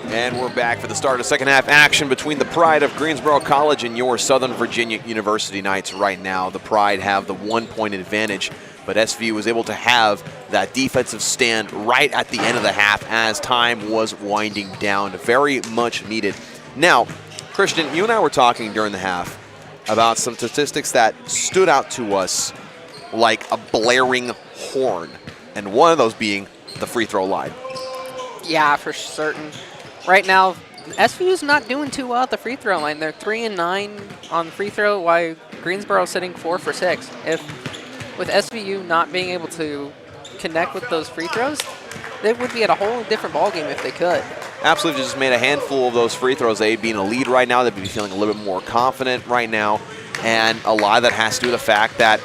And we're back for the start of second half action between the Pride of Greensboro College and your Southern Virginia University Knights right now. The Pride have the 1-point advantage, but SVU was able to have that defensive stand right at the end of the half as time was winding down. Very much needed. Now, Christian, you and I were talking during the half about some statistics that stood out to us like a blaring horn, and one of those being the free throw line. Yeah, for certain. Right now, SVU's not doing too well at the free throw line. They're 3 and 9 on free throw, while Greensboro sitting 4 for 6. With SVU not being able to connect with those free throws, they would be at a whole different ballgame if they could. Absolutely, just made a handful of those free throws. They'd be in a lead right now. They'd be feeling a little bit more confident right now, and a lot of that has to do with the fact that,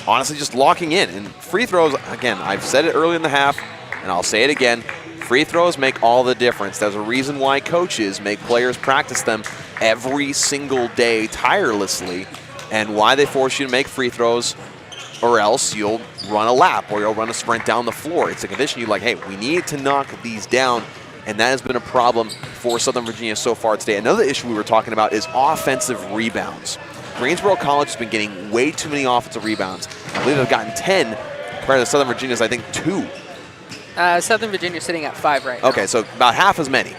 honestly, just locking in. And free throws, again, I've said it early in the half, and I'll say it again, free throws make all the difference. There's a reason why coaches make players practice them every single day tirelessly, and why they force you to make free throws, or else you'll run a lap or you'll run a sprint down the floor. It's a condition you like, hey, we need to knock these down, and that has been a problem for Southern Virginia so far today. Another issue we were talking about is offensive rebounds. Greensboro College has been getting way too many offensive rebounds. I believe they've gotten 10 compared to Southern Virginia's, I think, 2. Southern Virginia sitting at 5 right now. Okay, so about half as many.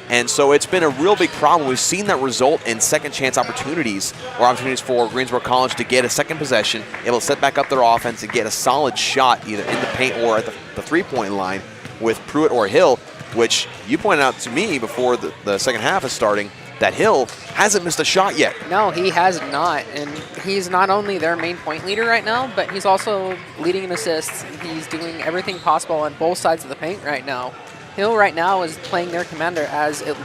And so it's been a real big problem. We've seen that result in second chance opportunities, or opportunities for Greensboro College to get a second possession, able to set back up their offense and get a solid shot either in the paint or at the three-point line with Pruitt or Hill, which you pointed out to me before the second half is starting. that Hill hasn't missed a shot yet. No, he has not. And he's not only their main point leader right now, but he's also leading in assists. He's doing everything possible on both sides of the paint right now. Hill right now is playing their commander, as it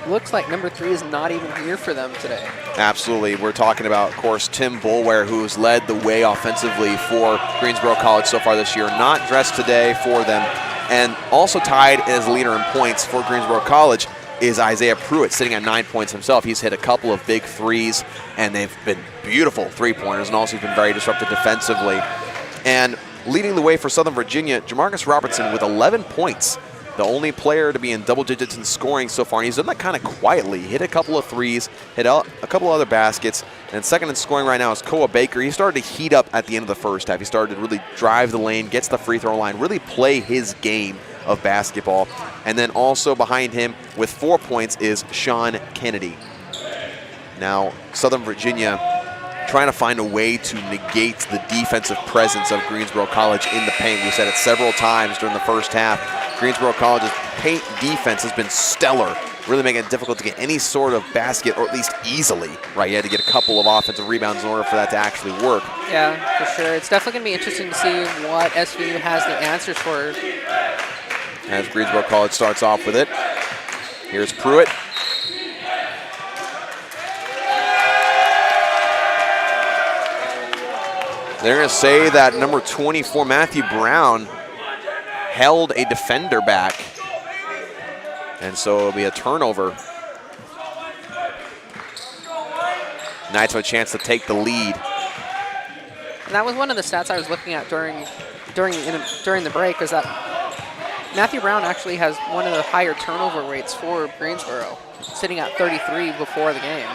looks like number 3 is not even here for them today. Absolutely. We're talking about, of course, Tim Boulware, who's led the way offensively for Greensboro College so far this year. Not dressed today for them. And also tied as leader in points for Greensboro College is Isaiah Pruitt, sitting at 9 points himself. He's hit a couple of big threes, and they've been beautiful three-pointers, and also he's been very disruptive defensively. And leading the way for Southern Virginia, Jamarcus Robertson with 11 points, the only player to be in double digits in scoring so far. And he's done that kind of quietly. Hit a couple of threes, hit a couple of other baskets, and second in scoring right now is Koa Baker. He started to heat up at the end of the first half. He started to really drive the lane, gets the free throw line, really play his game of basketball. And then also behind him with 4 points is Sean Kennedy. Now, Southern Virginia trying to find a way to negate the defensive presence of Greensboro College in the paint. We said it several times during the first half. Greensboro College's paint defense has been stellar, really making it difficult to get any sort of basket, or at least easily, right? You had to get a couple of offensive rebounds in order for that to actually work. Yeah, for sure. It's definitely going to be interesting to see what SVU has the answers for. As Greensboro College starts off with it. Here's Pruitt. They're going to say that number 24, Matthew Brown, held a defender back. And so it'll be a turnover. Knights have a chance to take the lead. And that was one of the stats I was looking at during the break, is that Matthew Brown actually has one of the higher turnover rates for Greensboro, sitting at 33 before the game.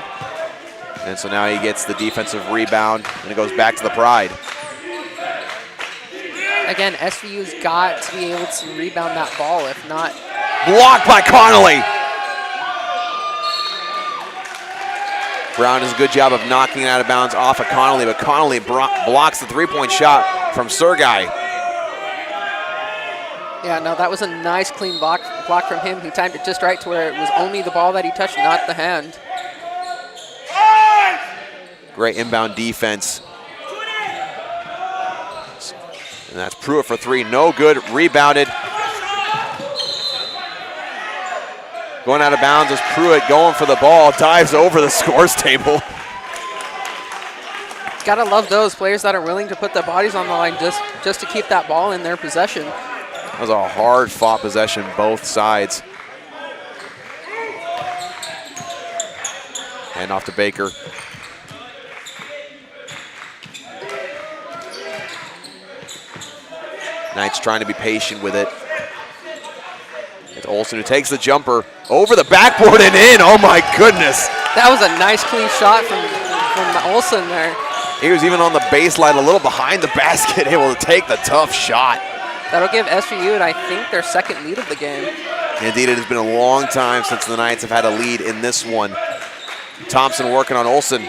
And so now he gets the defensive rebound, and it goes back to the Pride. Again, SVU's got to be able to rebound that ball. If not, blocked by Connolly. Brown does a good job of knocking it out of bounds off of Connolly, but Connolly blocks the three-point shot from Sergei. Yeah, no, that was a nice clean block from him. He timed it just right to where it was only the ball that he touched, not the hand. Great inbound defense. And that's Pruitt for three. No good. Rebounded. Going out of bounds is Pruitt going for the ball. Dives over the scores table. Gotta love those players that are willing to put their bodies on the line just to keep that ball in their possession. That was a hard-fought possession, both sides. Hand off to Baker. Knights trying to be patient with it. It's Olsen who takes the jumper over the backboard and in. Oh my goodness. That was a nice clean shot from Olsen there. He was even on the baseline, a little behind the basket, able to take the tough shot. That'll give SVU, and I think, their second lead of the game. Indeed, it has been a long time since the Knights have had a lead in this one. Thompson working on Olsen.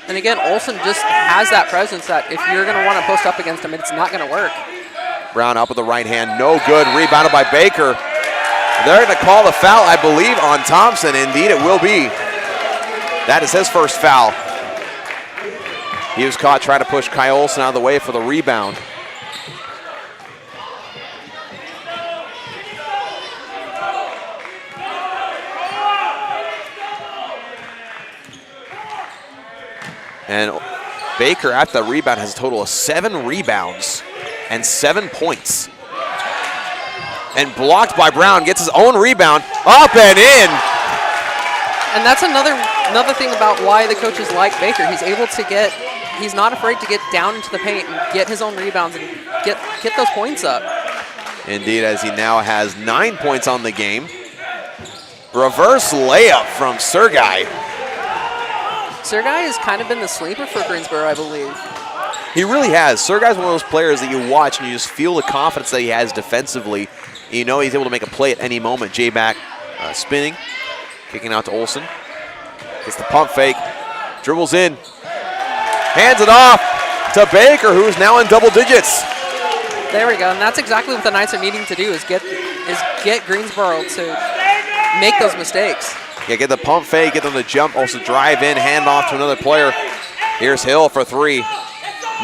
And again, Olsen just has that presence that if you're going to want to post up against him, it's not going to work. Brown up with the right hand, no good. Rebounded by Baker. They're going to call the foul, I believe, on Thompson. Indeed, it will be. That is his first foul. He was caught trying to push Kai Olsen out of the way for the rebound. And Baker at the rebound has a total of 7 rebounds and 7 points. And blocked by Brown, gets his own rebound, up and in. And that's another thing about why the coaches like Baker. He's not afraid to get down into the paint and get his own rebounds and get those points up. Indeed, as he now has 9 points on the game. Reverse layup from Sergei. Sergei has kind of been the sleeper for Greensboro, I believe. He really has. Sergei's one of those players that you watch and you just feel the confidence that he has defensively. You know he's able to make a play at any moment. J-back spinning, kicking out to Olsen. Gets the pump fake, dribbles in, hands it off to Baker, who's now in double digits. There we go, and that's exactly what the Knights are needing to do, is get Greensboro to make those mistakes. Yeah, get the pump fake, get them to jump, also drive in, hand off to another player. Here's Hill for three.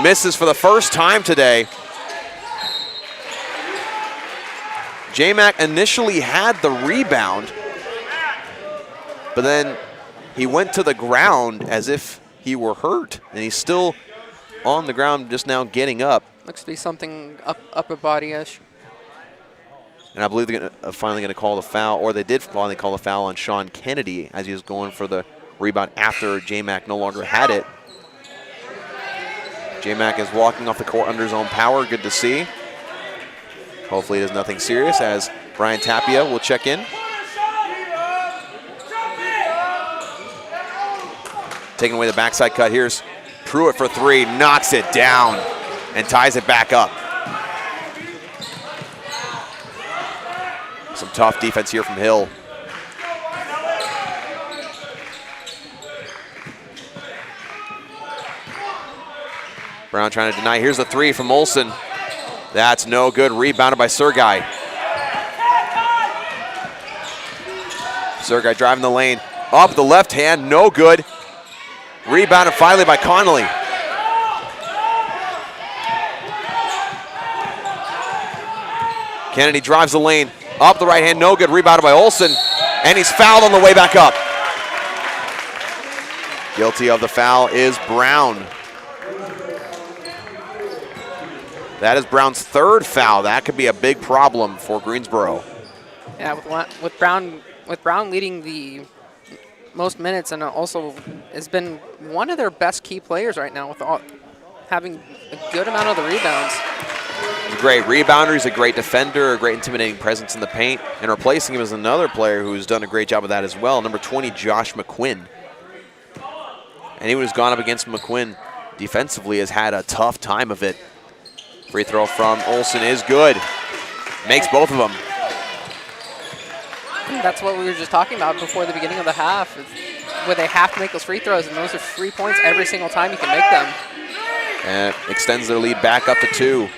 Misses for the first time today. J-Mac initially had the rebound, but then he went to the ground as if he were hurt, and he's still on the ground just now getting up. Looks to be something upper body-ish. And I believe they're finally going to call the foul, or they did finally call the foul on Sean Kennedy as he was going for the rebound after J-Mac no longer had it. J-Mac is walking off the court under his own power. Good to see. Hopefully it is nothing serious as Brian Tapia will check in. Taking away the backside cut. Here's Pruitt for three. Knocks it down and ties it back up. Some tough defense here from Hill. Brown trying to deny. Here's the three from Olsen. That's no good. Rebounded by Sergei. Sergei driving the lane. Up the left hand. No good. Rebounded finally by Connolly. Kennedy drives the lane. Up the right hand. No good. Rebounded by Olsen. And he's fouled on the way back up. Guilty of the foul is Brown. That is Brown's third foul. That could be a big problem for Greensboro. Yeah, with Brown leading the most minutes, and also has been one of their best key players right now with having a good amount of the rebounds. He's a great rebounder. He's a great defender, a great intimidating presence in the paint. And replacing him is another player who's done a great job of that as well, number 20, Josh McQuinn. Anyone who's gone up against McQuinn defensively has had a tough time of it. Free throw from Olsen is good. Makes both of them. That's what we were just talking about before the beginning of the half, where they have to make those free throws, and those are 3 points every single time you can make them. And it extends their lead back up to 2.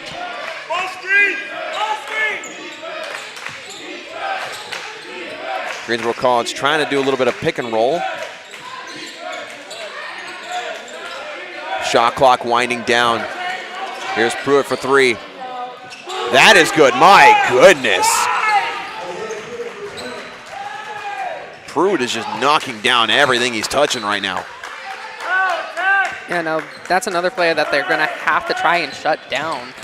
Greensboro College trying to do a little bit of pick and roll. Shot clock winding down. Here's Pruitt for three. That is good. My goodness. Pruitt is just knocking down everything he's touching right now. Yeah, no, that's another player that they're going to have to try and shut down.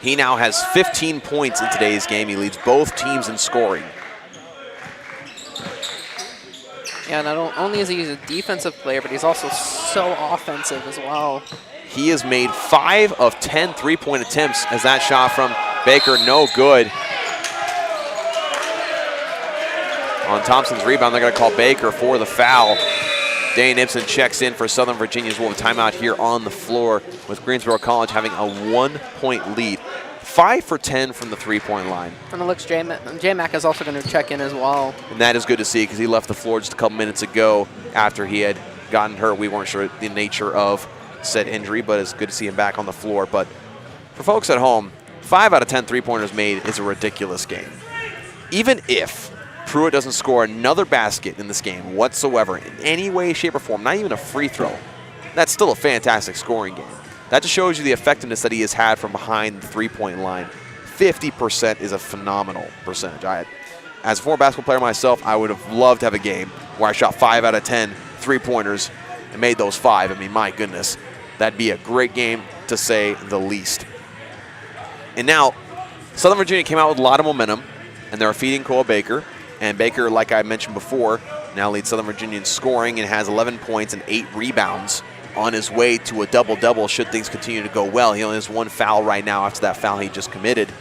He now has 15 points in today's game. He leads both teams in scoring. Yeah, not only is he a defensive player, but he's also so offensive as well. He has made 5 of 10 three-point attempts as that shot from Baker, no good. On Thompson's rebound, they're going to call Baker for the foul. Dane Ibsen checks in for Southern Virginia's. We'll have a timeout here on the floor with Greensboro College having a 1-point lead. 5 for 10 from the three-point line. And it looks J-Mac is also going to check in as well. And that is good to see because he left the floor just a couple minutes ago after he had gotten hurt. We weren't sure the nature of said injury, but it's good to see him back on the floor. But for folks at home, 5 out of 10 three-pointers made is a ridiculous game. Even if Pruitt doesn't score another basket in this game whatsoever in any way, shape, or form, not even a free throw, that's still a fantastic scoring game. That just shows you the effectiveness that he has had from behind the three-point line. 50% is a phenomenal percentage. As a former basketball player myself, I would have loved to have a game where I shot 5 out of 10 three-pointers and made those 5. I mean, my goodness, that'd be a great game to say the least. And now, Southern Virginia came out with a lot of momentum, and they're feeding Cole Baker. And Baker, like I mentioned before, now leads Southern Virginia in scoring and has 11 points and 8 rebounds on his way to a double-double should things continue to go well. He only has 1 foul right now after that foul he just committed.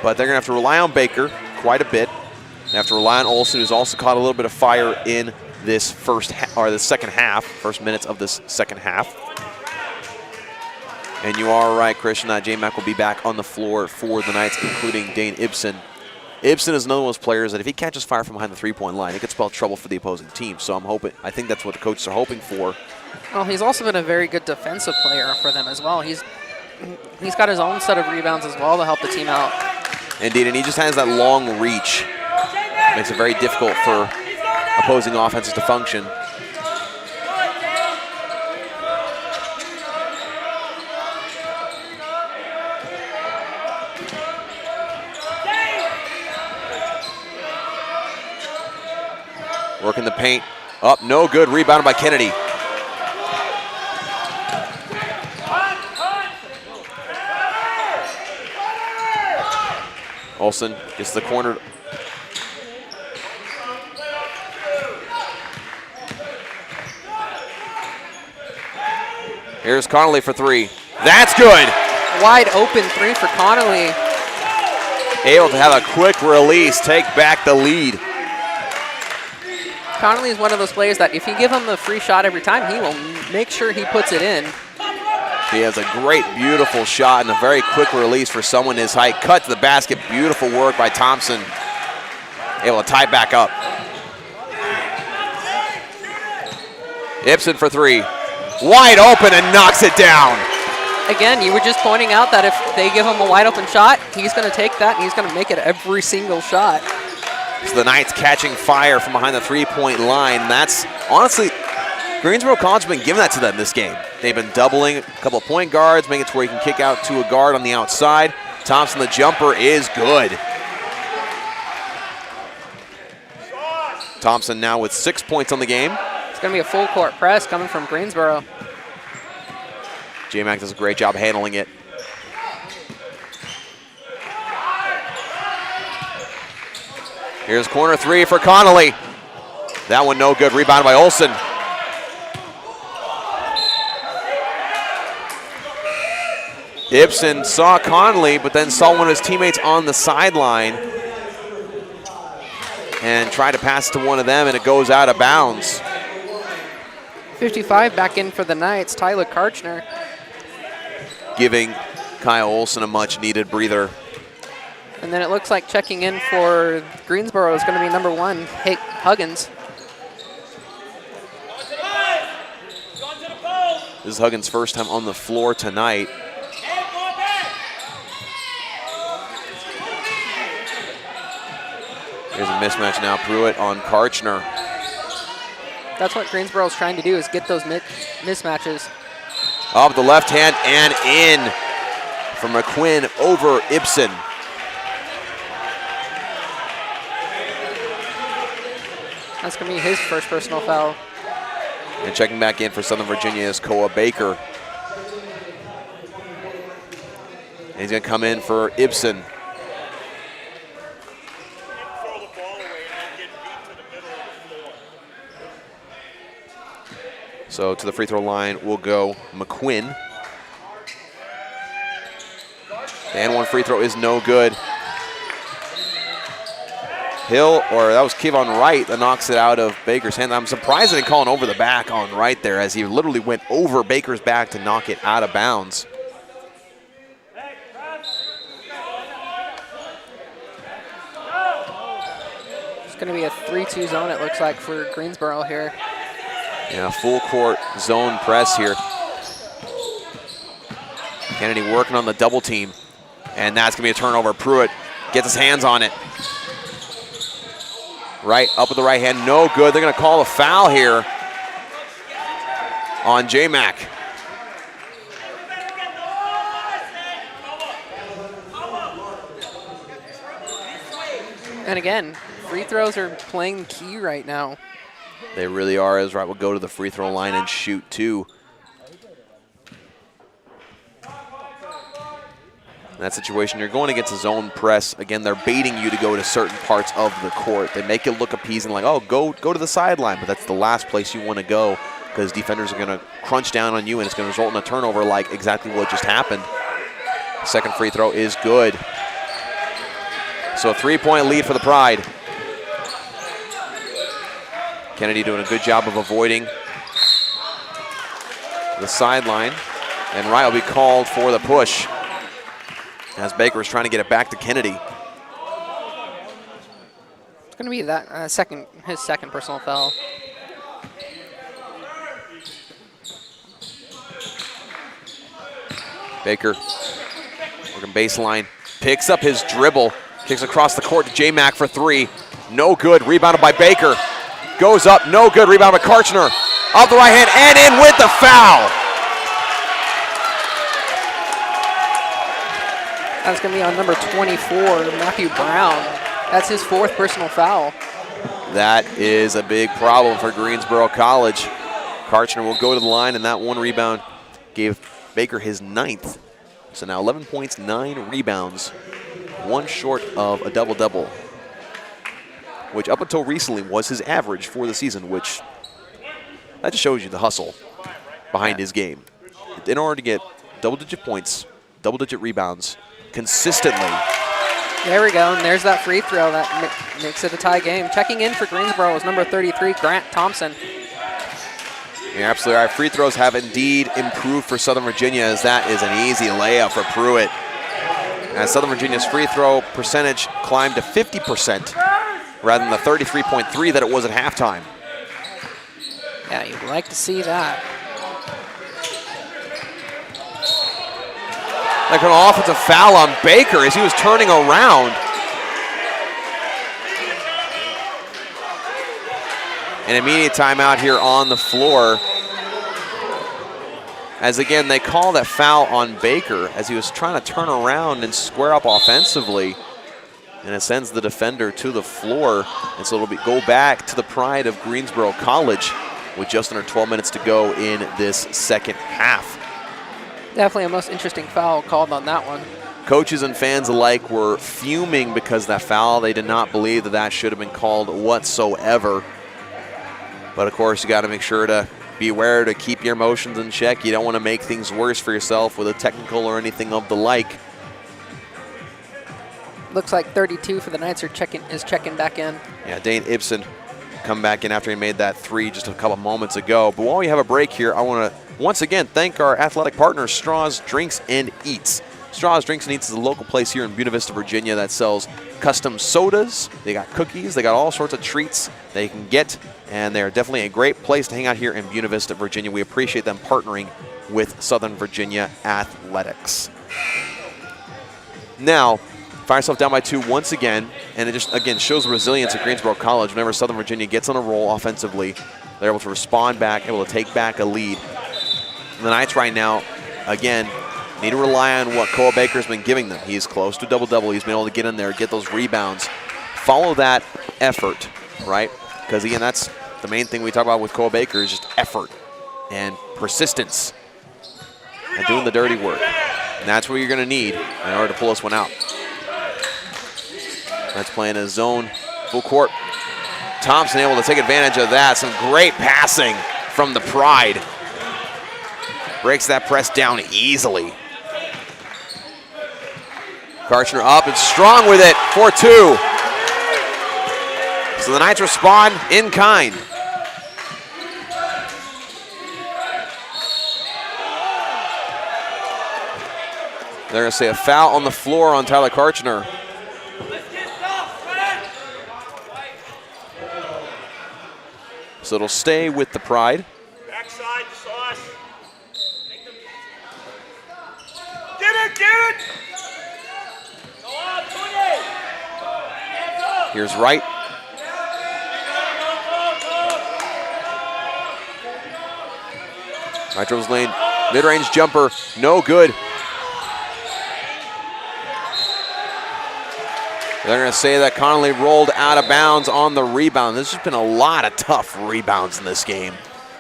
But they're going to have to rely on Baker quite a bit. They have to rely on Olsen, who's also caught a little bit of fire in this second half, first minutes of this second half. And you are right, Christian, that J-Mac will be back on the floor for the Knights, including Dane Ibsen. Ibsen is another one of those players that if he catches fire from behind the three-point line, it could spell trouble for the opposing team. So I think that's what the coaches are hoping for. Well, he's also been a very good defensive player for them as well. He's got his own set of rebounds as well to help the team out. Indeed, and he just has that long reach. Makes it very difficult for opposing offenses to function. Working the paint. Up, no good. Rebounded by Kennedy. Olsen gets the corner. Here's Connolly for three. That's good. Wide open three for Connolly. Able to have a quick release, take back the lead. Connolly is one of those players that if you give him the free shot every time, he will make sure he puts it in. He has a great, beautiful shot and a very quick release for someone his height. Cut to the basket, beautiful work by Thompson. Able to tie back up. Ibsen for three. Wide open and knocks it down. Again, you were just pointing out that if they give him a wide open shot, he's going to take that and he's going to make it every single shot. So the Knights catching fire from behind the three-point line. That's honestly, Greensboro College has been giving that to them this game. They've been doubling a couple of point guards, making it to where you can kick out to a guard on the outside. Thompson, the jumper is good. Thompson now with 6 points on the game. It's going to be a full court press coming from Greensboro. J-Mac does a great job handling it. Here's corner three for Connolly. That one no good, rebounded by Olsen. Ibsen saw Connolly, but then saw one of his teammates on the sideline and tried to pass it to one of them, and it goes out of bounds. 55 back in for the Knights, Tyler Karchner. Giving Kyle Olsen a much-needed breather. And then it looks like checking in for Greensboro is going to be number one, Huggins. This is Huggins' first time on the floor tonight. Here's a mismatch now. Pruitt on Karchner. That's what Greensboro's trying to do, is get those mismatches. Up the left hand and in from McQuinn over Ibsen. That's going to be his first personal foul. And checking back in for Southern Virginia is Koa Baker. And he's going to come in for Ibsen. So to the free throw line will go McQuinn. And one free throw is no good. Hill, or that was Kevon Wright that knocks it out of Baker's hand. I'm surprised they didn't call an over the back on Wright there, as he literally went over Baker's back to knock it out of bounds. It's going to be a 3-2 zone, it looks like, for Greensboro here. Yeah, full court zone press here. Kennedy working on the double team. And that's going to be a turnover. Pruitt gets his hands on it. Right up with the right hand, no good. They're going to call a foul here on J-Mac. And again, free throws are playing key right now. They really are, as Wright will go to the free throw line and shoot two. In that situation, you're going against a zone press. Again, they're baiting you to go to certain parts of the court. They make it look appeasing, like, oh, go to the sideline, but that's the last place you want to go, because defenders are going to crunch down on you, and it's going to result in a turnover like exactly what just happened. Second free throw is good. So a 3-point lead for the Pride. Kennedy doing a good job of avoiding the sideline, and Wright will be called for the push, as Baker is trying to get it back to Kennedy. It's going to be that his second personal foul. Baker working baseline, picks up his dribble, kicks across the court to J-Mac for three. No good, rebounded by Baker. Goes up, no good. Rebound by Karchner. Off the right hand and in with the foul. That's going to be on number 24, Matthew Brown. That's his 4th personal foul. That is a big problem for Greensboro College. Karchner will go to the line, and that 1 rebound gave Baker his 9th. So now 11 points, 9 rebounds, 1 short of a double-double, which up until recently was his average for the season, which that just shows you the hustle behind his game. In order to get double-digit points, double-digit rebounds consistently. There we go, and there's that free throw that makes it a tie game. Checking in for Greensboro is number 33, Grant Thompson. You're absolutely right. Free throws have indeed improved for Southern Virginia, as that is an easy layup for Pruitt. As Southern Virginia's free throw percentage climbed to 50% rather than the 33.3 that it was at halftime. Yeah, you'd like to see that. Like an offensive foul on Baker as he was turning around. An immediate timeout here on the floor. As again, they call that foul on Baker as he was trying to turn around and square up offensively. And it sends the defender to the floor. And so it'll go back to the pride of Greensboro College with just under 12 minutes to go in this second half. Definitely a most interesting foul called on that one. Coaches and fans alike were fuming because of that foul. They did not believe that that should have been called whatsoever. But of course, you got to make sure to be aware to keep your emotions in check. You don't want to make things worse for yourself with a technical or anything of the like. Looks like 32 for the Knights is checking back in. Yeah, Dane Ibsen come back in after he made that 3 just a couple moments ago. But while we have a break here, I want to once again thank our athletic partners, Straws Drinks and Eats. Straws Drinks and Eats is a local place here in Buena Vista, Virginia that sells custom sodas. They got cookies. They got all sorts of treats that you can get, and they're definitely a great place to hang out here in Buena Vista, Virginia. We appreciate them partnering with Southern Virginia Athletics. Now, find yourself down by 2 once again, and it just, again, shows the resilience of Greensboro College. Whenever Southern Virginia gets on a roll offensively, they're able to respond back, able to take back a lead. The Knights right now, again, need to rely on what Cole Baker's been giving them. He's close to a double-double. He's been able to get in there, get those rebounds. Follow that effort, right? Because, again, that's the main thing we talk about with Cole Baker is just effort and persistence and doing the dirty work. And that's what you're going to need in order to pull this one out. That's playing a zone, full court. Thompson able to take advantage of that. Some great passing from the Pride. Breaks that press down easily. Karchner up and strong with it, 4-2. So the Knights respond in kind. They're going to say a foul on the floor on Tyler Karchner. So it'll stay with the Pride. Backside, Sauce. Get it! Go on, 20. Hands up. Here's Wright. Right dribbles lane, mid-range jumper, no good. They're going to say that Connolly rolled out of bounds on the rebound. There's just been a lot of tough rebounds in this game.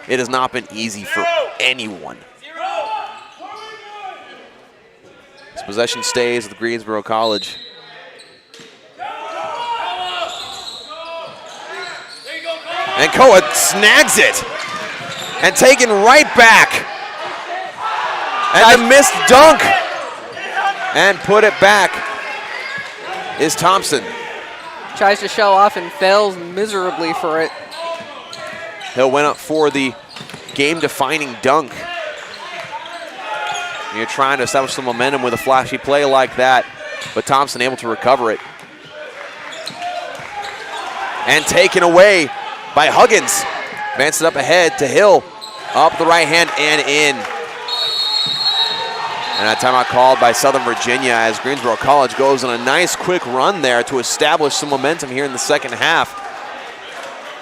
It has not been easy for anyone. This possession stays with Greensboro College. And Koa snags it and taken right back. And the missed dunk. And put it back is Thompson. Tries to show off and fails miserably for it. Hill went up for the game-defining dunk. You're trying to establish some momentum with a flashy play like that, but Thompson able to recover it. And taken away by Huggins. Advances it up ahead to Hill. Up the right hand and in. And a timeout called by Southern Virginia as Greensboro College goes on a nice quick run there to establish some momentum here in the second half.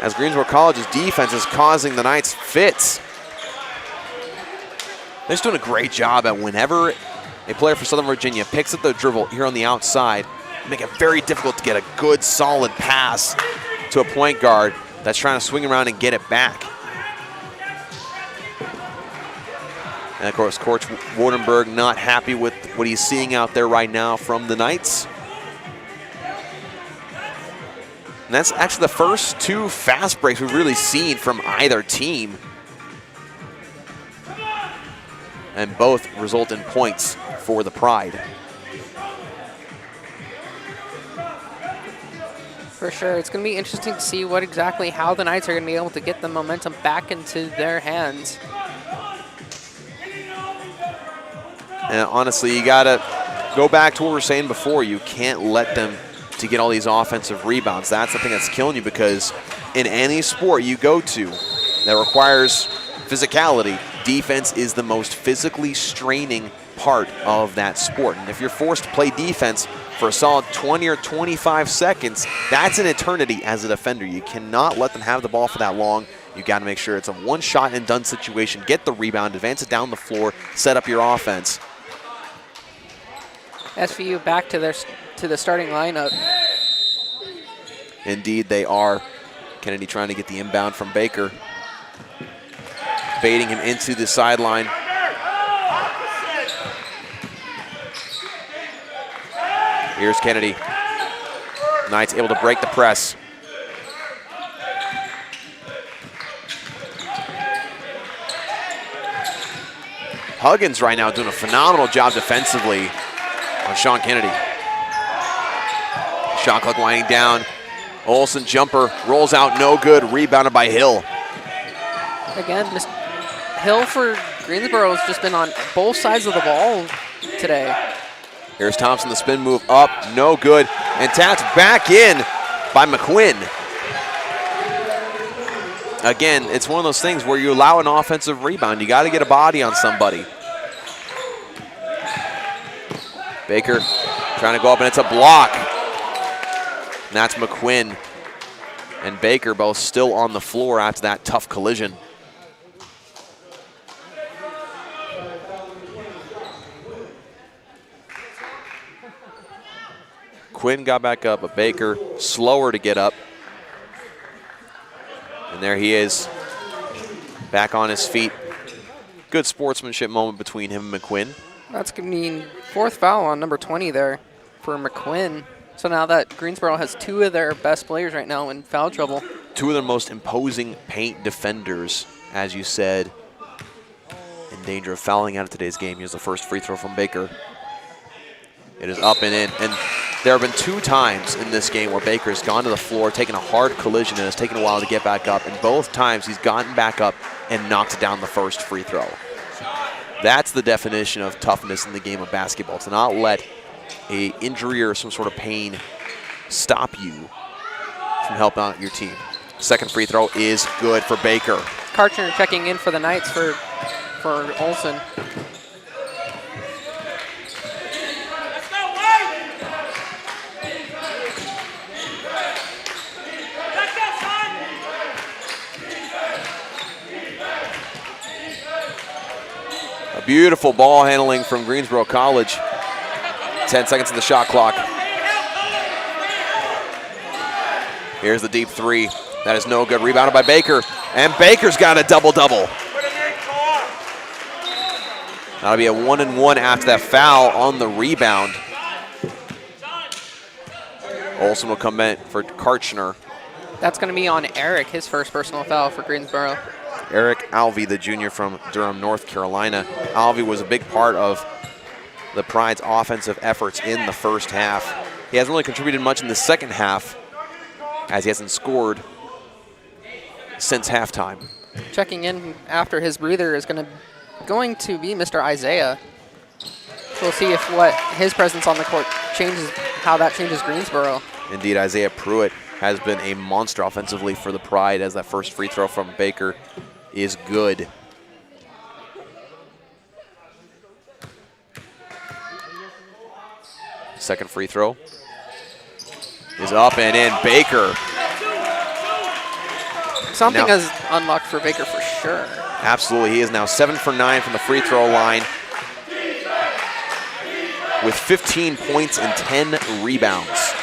as Greensboro College's defense is causing the Knights fits. They're just doing a great job at whenever a player for Southern Virginia picks up the dribble here on the outside, make it very difficult to get a good, solid pass to a point guard that's trying to swing around and get it back. And of course, Coach Wardenberg not happy with what he's seeing out there right now from the Knights. And that's actually the first 2 fast breaks we've really seen from either team. And both result in points for the Pride. For sure. It's going to be interesting to see how the Knights are going to be able to get the momentum back into their hands. And honestly, you got to go back to what we were saying before. You can't let them to get all these offensive rebounds. That's the thing that's killing you, because in any sport you go to that requires physicality, defense is the most physically straining part of that sport. And if you're forced to play defense for a solid 20 or 25 seconds, that's an eternity as a defender. You cannot let them have the ball for that long. You got to make sure it's a one-shot and done situation. Get the rebound, advance it down the floor, set up your offense. SVU back to the starting lineup. Indeed, they are. Kennedy trying to get the inbound from Baker. Baiting him into the sideline. Here's Kennedy. Knights able to break the press. Huggins right now doing a phenomenal job defensively on Sean Kennedy. Shot clock winding down. Olsen jumper rolls out, no good. Rebounded by Hill. Again, Hill for Greensboro has just been on both sides of the ball today. Here's Thompson, the spin move up, no good. And tapped back in by McQuinn. Again, it's one of those things where you allow an offensive rebound. You got to get a body on somebody. Baker trying to go up, and it's a block. And that's McQuinn and Baker both still on the floor after that tough collision. Quinn got back up, but Baker slower to get up. And there he is, back on his feet. Good sportsmanship moment between him and McQuinn. That's going to mean 4th foul on number 20 there for McQuinn. So now that Greensboro has 2 of their best players right now in foul trouble. 2 of their most imposing paint defenders, as you said, in danger of fouling out of today's game. Here's the first free throw from Baker. It is up and in. And there have been 2 times in this game where Baker's gone to the floor, taken a hard collision, and it's taken a while to get back up. And both times he's gotten back up and knocked down the first free throw. That's the definition of toughness in the game of basketball, to not let an injury or some sort of pain stop you from helping out your team. Second free throw is good for Baker. Karchner checking in for the Knights for Olsen. A beautiful ball handling from Greensboro College. 10 seconds on the shot clock. Here's the deep 3. That is no good. Rebounded by Baker. And Baker's got a double-double. That'll be a 1-and-1 after that foul on the rebound. Olsen will come in for Karchner. That's going to be on Eric, his first personal foul for Greensboro. Eric Alvey, the junior from Durham, North Carolina. Alvey was a big part of the Pride's offensive efforts in the first half. He hasn't really contributed much in the second half, as he hasn't scored since halftime. Checking in after his breather is going to be Mr. Isaiah. So we'll see if what his presence on the court changes, how that changes Greensboro. Indeed, Isaiah Pruitt has been a monster offensively for the Pride, as that first free throw from Baker is good. Second free throw is up and in. Baker Something Now- has unlocked for Baker for sure. Absolutely, he is now 7 for 9 from the free throw line with 15 points and 10 rebounds.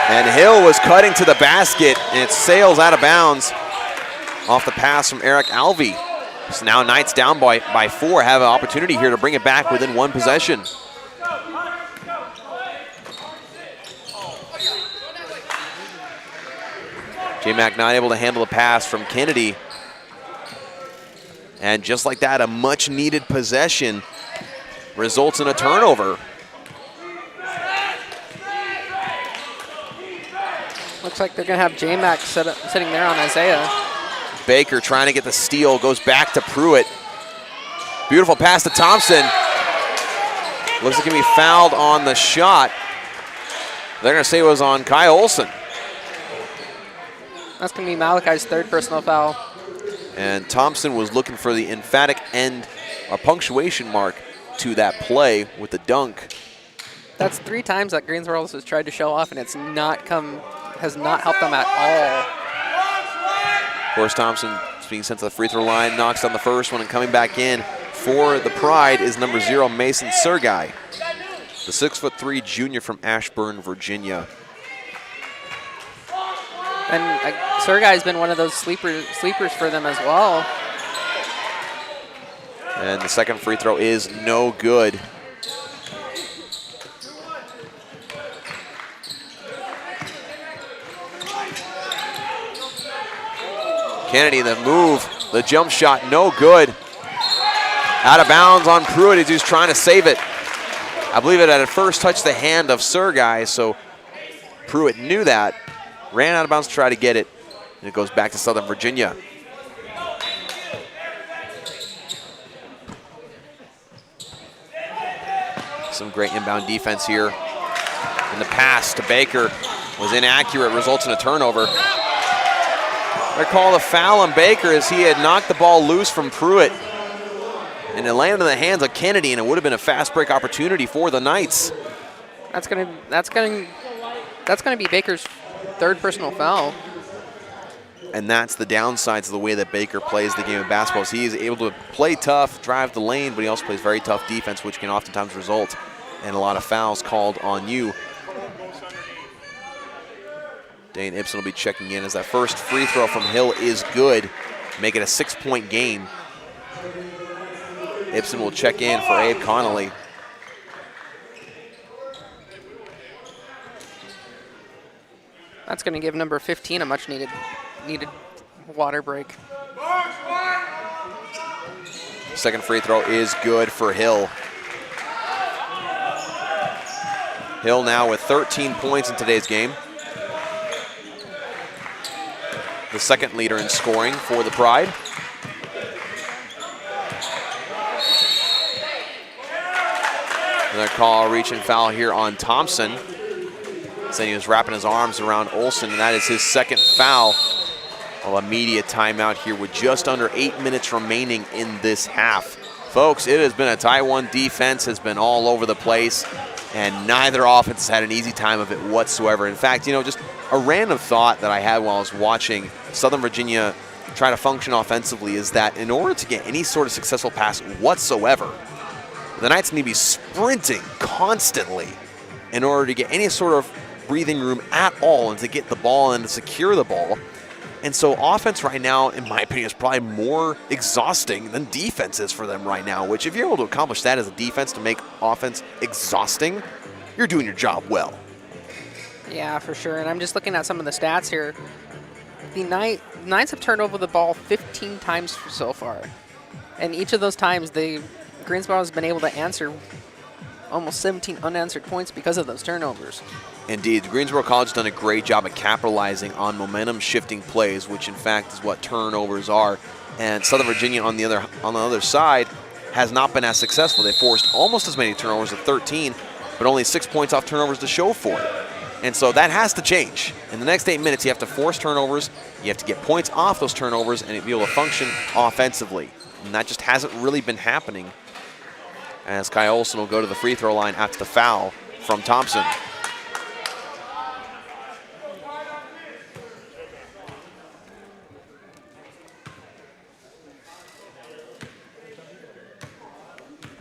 And Hill was cutting to the basket, and it sails out of bounds off the pass from Eric Alvey. So now Knights down by 4, have an opportunity here to bring it back within 1 possession. J-Mac not able to handle the pass from Kennedy. And just like that, a much needed possession results in a turnover. Looks like they're going to have J-Mac sitting there on Isaiah. Baker trying to get the steal, goes back to Pruitt. Beautiful pass to Thompson. Looks like he can be fouled on the shot. They're going to say it was on Kai Olsen. That's going to be Malachi's 3rd personal foul. And Thompson was looking for the emphatic end, or punctuation mark to that play with the dunk. That's 3 times that Greensboro has tried to show off, and has not helped them at all. Of course, Thompson is being sent to the free throw line, knocks down the first one, and coming back in for the Pride is number 0, Mason Sergai, the 6'3" junior from Ashburn, Virginia. And Sergai has been one of those sleepers for them as well. And the second free throw is no good. Kennedy, the move, the jump shot, no good. Out of bounds on Pruitt as he's trying to save it. I believe it had at first touched the hand of Sergai, so Pruitt knew that, ran out of bounds to try to get it, and it goes back to Southern Virginia. Some great inbound defense here. And the pass to Baker was inaccurate, results in a turnover. They call the foul on Baker as he had knocked the ball loose from Pruitt. And it landed in the hands of Kennedy, and it would have been a fast break opportunity for the Knights. That's gonna be Baker's 3rd personal foul. And that's the downsides of the way that Baker plays the game of basketball. Is he is able to play tough, drive the lane, but he also plays very tough defense, which can oftentimes result in a lot of fouls called on you. Dane Ibsen will be checking in as that first free throw from Hill is good, make it a 6-point game. Ibsen will check in for Abe Connolly. That's going to give number 15 a much needed water break. Second free throw is good for Hill. Hill now with 13 points in today's game. The second leader in scoring for the Pride. Another call, reach and foul here on Thompson. Saying he was wrapping his arms around Olsen, and that is his 2nd foul. Well, immediate timeout here with just under 8 minutes remaining in this half. Folks, it has been a Taiwan defense, has been all over the place, and neither offense has had an easy time of it whatsoever. In fact, just a random thought that I had while I was watching Southern Virginia try to function offensively is that in order to get any sort of successful pass whatsoever, the Knights need to be sprinting constantly in order to get any sort of breathing room at all and to get the ball and to secure the ball. And so offense right now, in my opinion, is probably more exhausting than defense is for them right now, which if you're able to accomplish that as a defense to make offense exhausting, you're doing your job well. Yeah, for sure. And I'm just looking at some of the stats here. The Knights have turned over the ball 15 times so far. And each of those times, Greensboro has been able to answer almost 17 unanswered points because of those turnovers. Indeed, Greensboro College has done a great job at capitalizing on momentum-shifting plays, which in fact is what turnovers are. And Southern Virginia on the other side has not been as successful. They forced almost as many turnovers at 13, but only 6 points off turnovers to show for it. And so that has to change. In the next 8 minutes, you have to force turnovers, you have to get points off those turnovers, and be able to function offensively. And that just hasn't really been happening, as Kai Olsen will go to the free throw line after the foul from Thompson.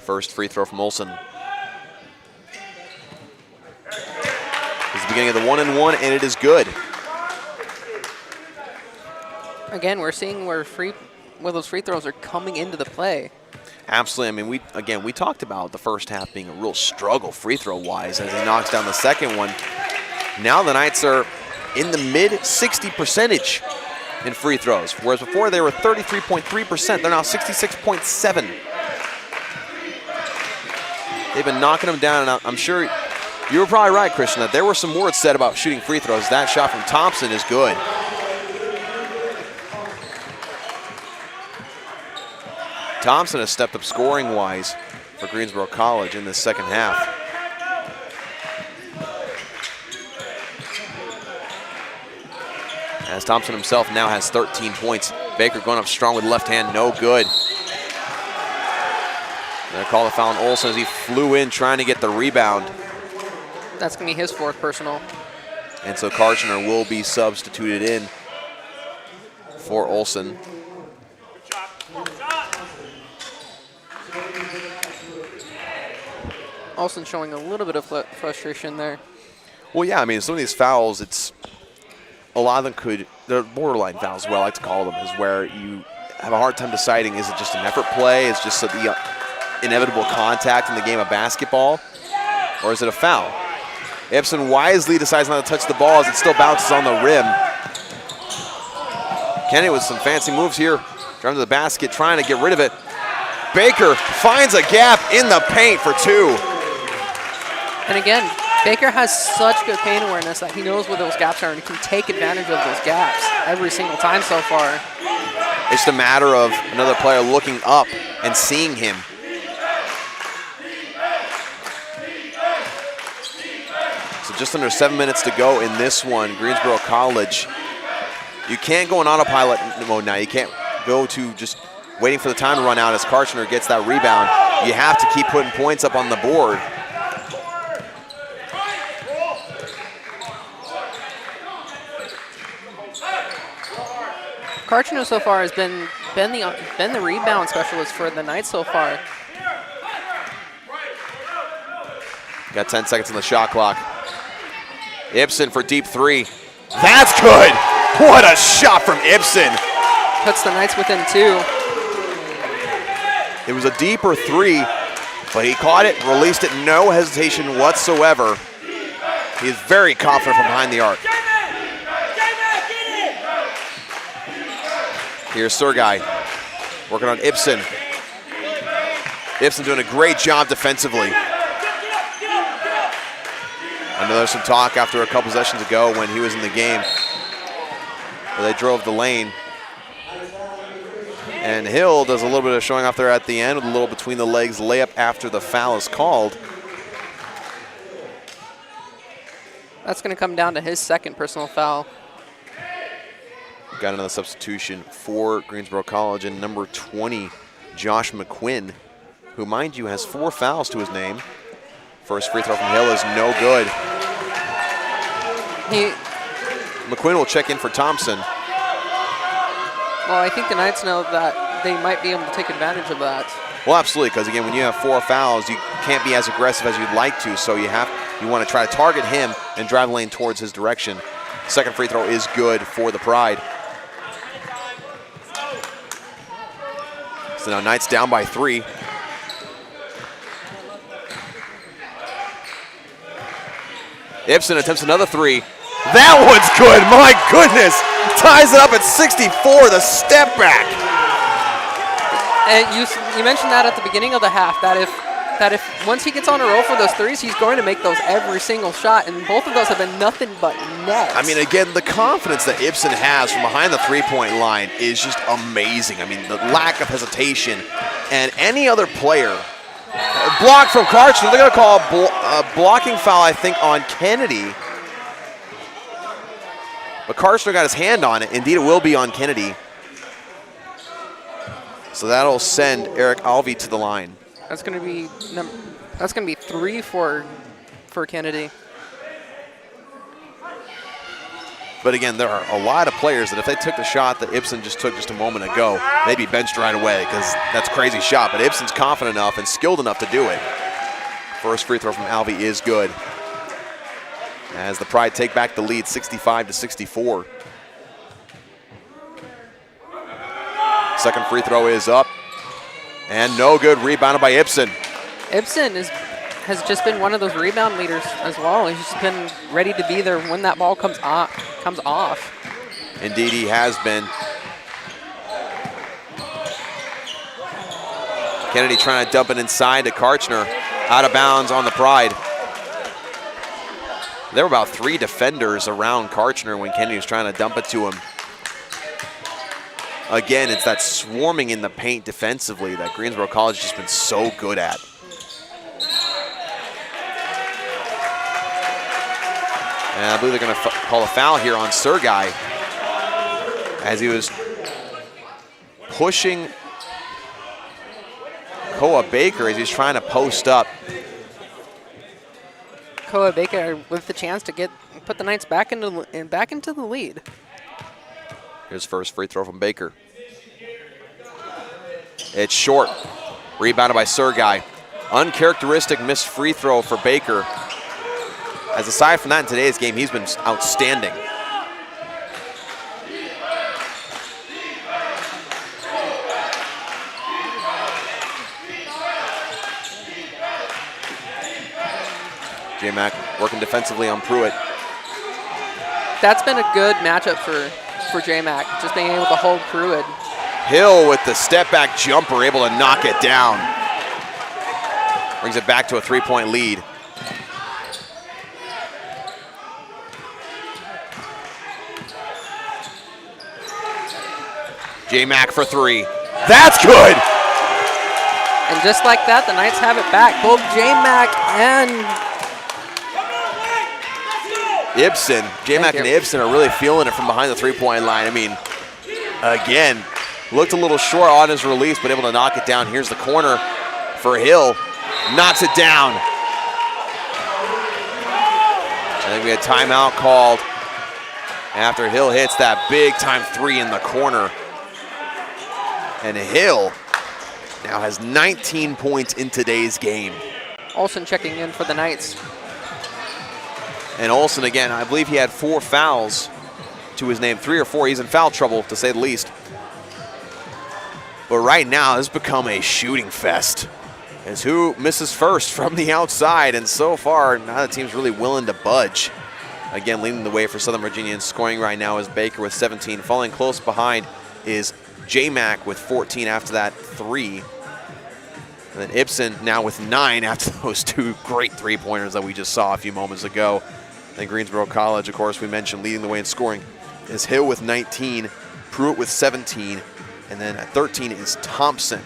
First free throw from Olsen. It's the beginning of the 1-and-1, and it is good. Again, we're seeing where those free throws are coming into the play. Absolutely. I mean, we talked about the first half being a real struggle free throw wise as he knocks down the second one. Now the Knights are in the mid-60% in free throws, whereas before they were 33.3%. They're now 66.7%. They've been knocking them down, and I'm sure you were probably right, Christian, that there were some words said about shooting free throws. That shot from Thompson is good. Thompson has stepped up scoring-wise for Greensboro College in the second half. As Thompson himself now has 13 points. Baker going up strong with left hand, no good. They're calling the foul on Olsen as he flew in trying to get the rebound. That's going to be his 4th personal. And so Karchner will be substituted in for Olsen. Olsen showing a little bit of frustration there. Well, yeah, I mean, some of these fouls, a lot of them they're borderline fouls, what I like to call them, is where you have a hard time deciding, is it just an effort play, is it just the inevitable contact in the game of basketball, or is it a foul? Ibsen wisely decides not to touch the ball as it still bounces on the rim. Kennedy with some fancy moves here, driving to the basket, trying to get rid of it. Baker finds a gap in the paint for 2. And again, Baker has such good paint awareness that he knows where those gaps are and he can take advantage of those gaps every single time so far. It's a matter of another player looking up and seeing him. So just under 7 minutes to go in this one. Greensboro College, you can't go in autopilot mode now. You can't go to just waiting for the time to run out as Karchner gets that rebound. You have to keep putting points up on the board. Karchner so far has been the rebound specialist for the Knights so far. Got 10 seconds on the shot clock. Ibsen for deep 3. That's good. What a shot from Ibsen. Puts the Knights within 2. It was a deeper 3, but he caught it, released it, no hesitation whatsoever. He is very confident from behind the arc. Here's Sergei working on Ibsen. Ibsen doing a great job defensively. I know there's some talk after a couple possessions ago when he was in the game where they drove the lane. And Hill does a little bit of showing off there at the end with a little between the legs layup after the foul is called. That's going to come down to his 2nd personal foul. Got another substitution for Greensboro College, and number 20, Josh McQuinn, who, mind you, has 4 fouls to his name. First free throw from Hill is no good. McQuinn will check in for Thompson. Well, I think the Knights know that they might be able to take advantage of that. Well, absolutely, because again, when you have 4 fouls, you can't be as aggressive as you'd like to, so you want to try to target him and drive the lane towards his direction. Second free throw is good for the Pride. So now Knights down by 3. Ibsen attempts another 3. That one's good, my goodness. Ties it up at 64, the step back. And you mentioned that at the beginning of the half, that if once he gets on a roll for those 3s, he's going to make those every single shot, and both of those have been nothing but net. I mean, again, the confidence that Ibsen has from behind the three-point line is just amazing. I mean, the lack of hesitation, and any other player. Block from Karchner. They're going to call a blocking foul, I think, on Kennedy. But Karchner got his hand on it. Indeed, it will be on Kennedy. So that'll send Eric Alvey to the line. That's going to be 3 for Kennedy. But again, there are a lot of players that if they took the shot that Ibsen just took just a moment ago, they'd be benched right away because that's a crazy shot. But Ibsen's confident enough and skilled enough to do it. First free throw from Alvey is good. As the Pride take back the lead 65-64. Second free throw is up. And no good, rebounded by Ibsen. Ibsen has just been one of those rebound leaders as well. He's just been ready to be there when that ball comes off. Indeed, he has been. Kennedy trying to dump it inside to Karchner. Out of bounds on the Pride. There were about 3 defenders around Karchner when Kennedy was trying to dump it to him. Again, it's that swarming in the paint defensively that Greensboro College has just been so good at. And I believe they're going to call a foul here on Sergei as he was pushing Koa Baker as he's trying to post up. Koa Baker with the chance to put the Knights back into the lead. Here's first free throw from Baker. It's short. Rebounded by Sergei. Uncharacteristic missed free throw for Baker. As aside from that in today's game, he's been outstanding. J-Mac working defensively on Pruitt. That's been a good matchup for J-Mac, just being able to hold Pruitt. Hill with the step back jumper, able to knock it down. Brings it back to a 3-point lead. J-Mac for 3. That's good! And just like that, the Knights have it back. Both J-Mac and Ibsen. J-Mac and Ibsen are really feeling it from behind the 3-point line. I mean, again, looked a little short on his release, but able to knock it down. Here's the corner for Hill. Knocks it down. I think we had timeout called after Hill hits that big-time 3 in the corner. And Hill now has 19 points in today's game. Olsen checking in for the Knights. And Olsen, again, I believe he had 4 fouls to his name, 3 or 4. He's in foul trouble, to say the least. But right now, it's become a shooting fest. As who misses first from the outside, and so far, now the team's really willing to budge. Again, leading the way for Southern Virginia in scoring right now is Baker with 17. Falling close behind is J-Mac with 14 after that 3. And then Ibsen now with 9 after those 2 great 3-pointers that we just saw a few moments ago. And Greensboro College, of course, we mentioned leading the way in scoring is Hill with 19, Pruitt with 17, and then at 13 is Thompson.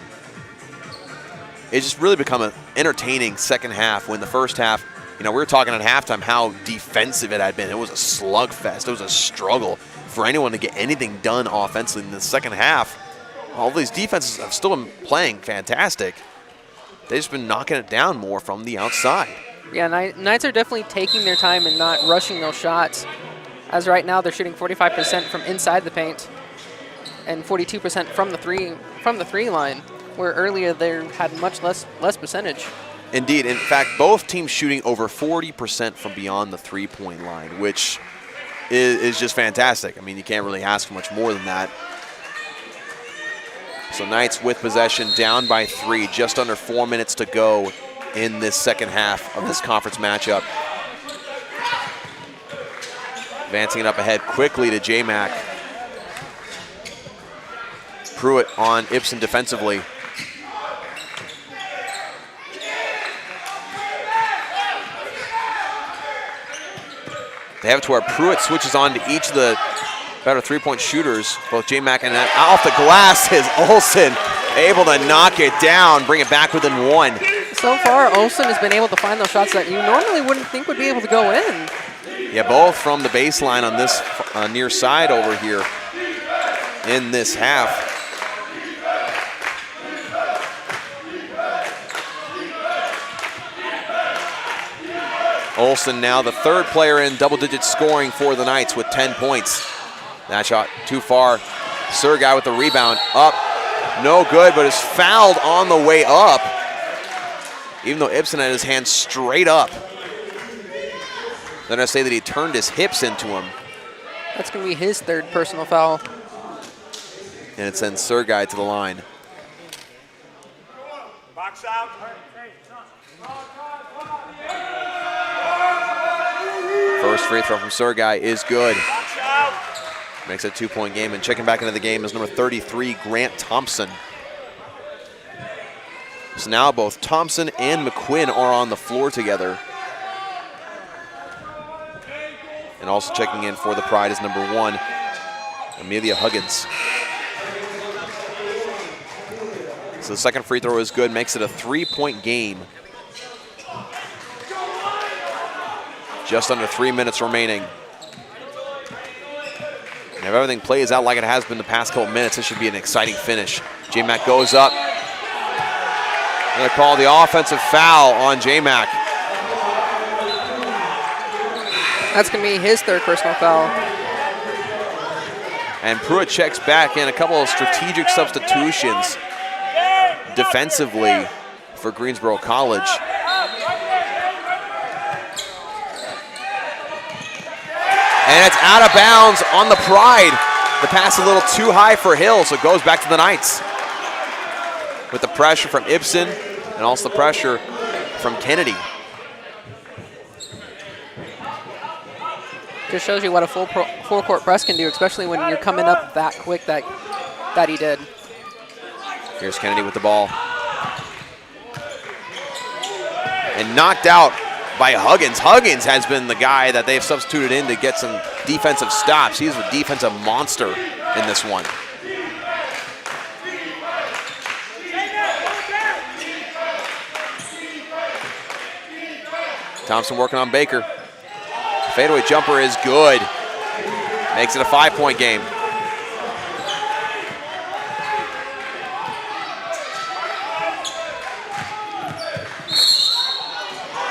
It's just really become an entertaining second half when the first half, you know, we were talking at halftime how defensive it had been. It was a slugfest. It was a struggle for anyone to get anything done offensively. In the second half, all these defenses have still been playing fantastic. They've just been knocking it down more from the outside. Yeah, Knights are definitely taking their time and not rushing those shots. As right now, they're shooting 45% from inside the paint and 42% from the three line, where earlier they had much less percentage. Indeed. In fact, both teams shooting over 40% from beyond the 3-point line, which is just fantastic. I mean, you can't really ask for much more than that. So Knights with possession, down by 3, just under 4 minutes to go in this second half of this conference matchup. Advancing it up ahead quickly to J-Mac. Pruitt on Ibsen defensively. They have it to where Pruitt switches on to each of the better 3-point shooters, both J-Mac and off the glass is Olsen, able to knock it down, bring it back within 1. So far, Olsen has been able to find those shots that you normally wouldn't think would be able to go in. Yeah, both from the baseline on this near side over here in this half. Olsen now the third player in double-digit scoring for the Knights with 10 points. That shot too far. Sergei with the rebound. Up. No good, but is fouled on the way up. Even though Ibsen had his hand straight up. They're going to say that he turned his hips into him. That's going to be his third personal foul. And it sends Sergei to the line. Box out. First free throw from Sergei is good. Box out. Makes it a 2-point game. And checking back into the game is number 33, Grant Thompson. So now both Thompson and McQuinn are on the floor together. And also checking in for the Pride is number 1, Amelia Huggins. So the second free throw is good, makes it a 3-point game. Just under 3 minutes remaining. And if everything plays out like it has been the past couple minutes, this should be an exciting finish. J-Mac goes up. They're going to call the offensive foul on J-Mac. That's going to be his third personal foul. And Pruitt checks back in, a couple of strategic substitutions defensively for Greensboro College. And it's out of bounds on the Pride. The pass a little too high for Hill, so it goes back to the Knights. With the pressure from Ibsen and also the pressure from Kennedy. Just shows you what a full court press can do, especially when you're coming up that quick that he did. Here's Kennedy with the ball. And knocked out by Huggins. Huggins has been the guy that they've substituted in to get some defensive stops. He's a defensive monster in this one. Thompson working on Baker. Fadeaway jumper is good. Makes it a 5-point game.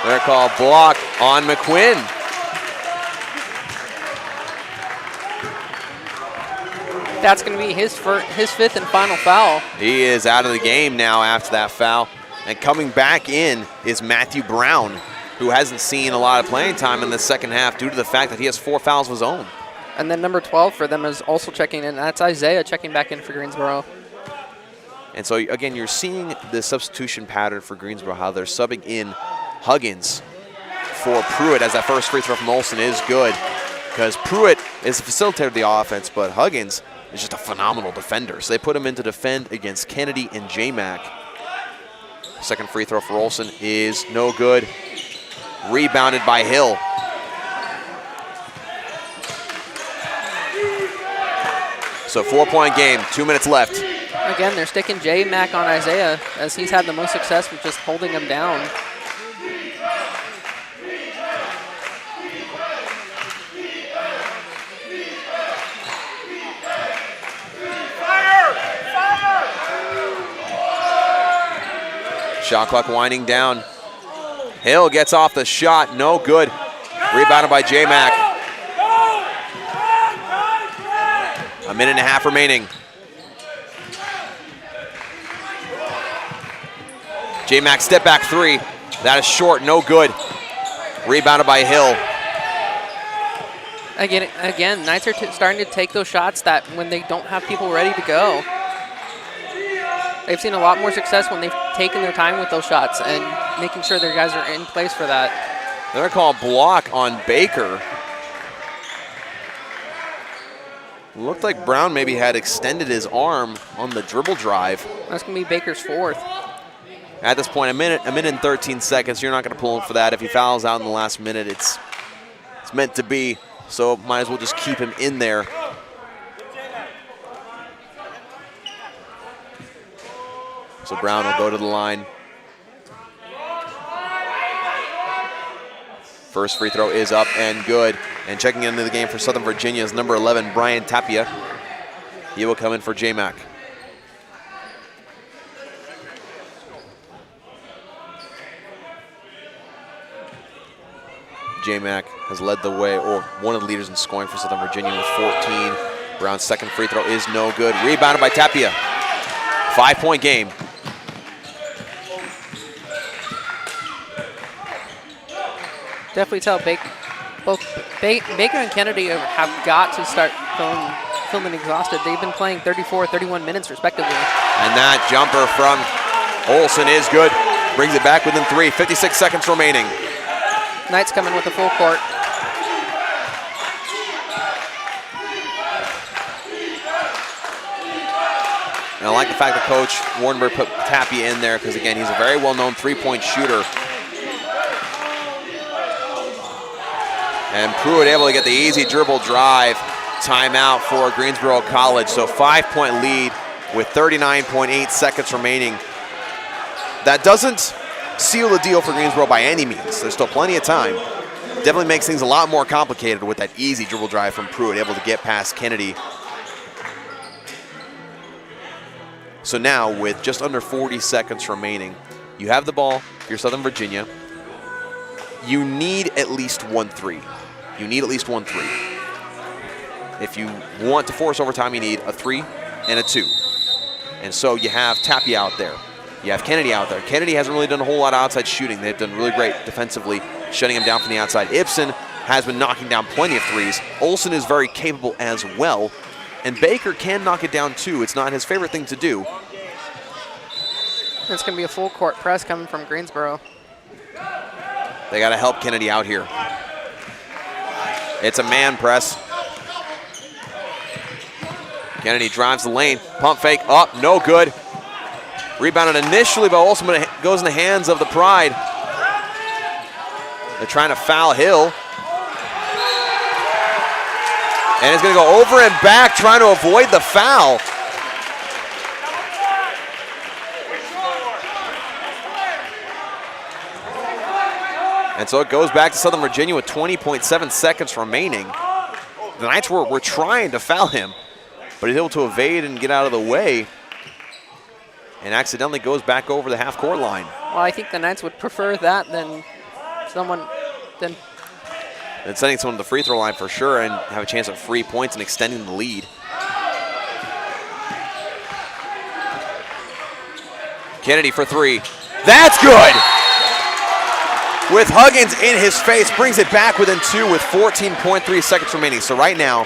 They're called block on McQuinn. That's going to be his fifth and final foul. He is out of the game now after that foul. And coming back in is Matthew Brown, who hasn't seen a lot of playing time in the second half due to the fact that he has 4 fouls of his own. And then number 12 for them is also checking in. That's Isaiah checking back in for Greensboro. And so, again, you're seeing the substitution pattern for Greensboro, how they're subbing in Huggins for Pruitt, as that first free throw from Olsen is good, because Pruitt is the facilitator of the offense, but Huggins is just a phenomenal defender. So they put him in to defend against Kennedy and J-Mac. Second free throw for Olsen is no good. Rebounded by Hill. So 4-point game, 2 minutes left. Again, they're sticking J-Mac on Isaiah, as he's had the most success with just holding him down. Shot clock winding down. Hill gets off the shot, no good. Rebounded by J-Mac. A minute and a half remaining. J-Mac step back 3. That is short, no good. Rebounded by Hill. Again, Knights are starting to take those shots that when they don't have people ready to go. They've seen a lot more success when they've taken their time with those shots and making sure their guys are in place for that. They're going to call a block on Baker. Looked like Brown maybe had extended his arm on the dribble drive. That's going to be Baker's 4th. At this point, a minute and 13 seconds. You're not going to pull him for that. If he fouls out in the last minute, it's meant to be. So might as well just keep him in there. So Brown will go to the line. First free throw is up and good. And checking into the game for Southern Virginia is number 11, Brian Tapia. He will come in for J-Mac. J-Mac has led the way, or one of the leaders in scoring for Southern Virginia with 14. Brown's second free throw is no good. Rebounded by Tapia. 5-point game. Definitely tell both Baker and Kennedy have got to start feeling exhausted. They've been playing 34, 31 minutes respectively. And that jumper from Olsen is good. Brings it back within 3. 56 seconds remaining. Knights coming with a full court. And I like the fact that Coach Wardenberg put Tapia in there because, again, he's a very well-known three-point shooter. And Pruitt able to get the easy dribble drive. Timeout for Greensboro College. So 5-point lead with 39.8 seconds remaining. That doesn't seal the deal for Greensboro by any means. There's still plenty of time. Definitely makes things a lot more complicated with that easy dribble drive from Pruitt, able to get past Kennedy. So now, with just under 40 seconds remaining, you have the ball, you're Southern Virginia. You need at least 1 3. You need at least 1 3. If you want to force overtime, you need a 3 and a 2. And so you have Tapia out there. You have Kennedy out there. Kennedy hasn't really done a whole lot of outside shooting. They've done really great defensively, shutting him down from the outside. Ibsen has been knocking down plenty of threes. Olsen is very capable as well. And Baker can knock it down too. It's not his favorite thing to do. It's going to be a full court press coming from Greensboro. They got to help Kennedy out here. It's a man press. Kennedy drives the lane. Pump fake up, no good. Rebounded initially by Olsen, but it goes in the hands of the Pride. They're trying to foul Hill. And it's going to go over and back, trying to avoid the foul. And so it goes back to Southern Virginia with 20.7 seconds remaining. The Knights were trying to foul him, but he's able to evade and get out of the way, and accidentally goes back over the half-court line. Well, I think the Knights would prefer that than And sending someone to the free throw line for sure and have a chance at free points and extending the lead. Kennedy for 3. That's good! With Huggins in his face, brings it back within 2 with 14.3 seconds remaining. So right now,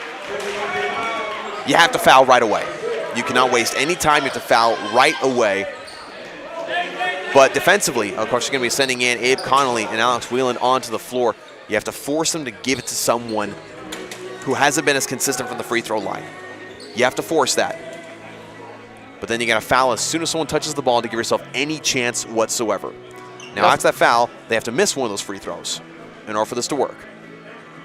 you have to foul right away. You cannot waste any time. You have to foul right away. But defensively, of course, you're going to be sending in Abe Connolly and Alex Whelan onto the floor. You have to force them to give it to someone who hasn't been as consistent from the free throw line. You have to force that. But then you got to foul as soon as someone touches the ball to give yourself any chance whatsoever. Now, after that foul, they have to miss one of those free throws in order for this to work.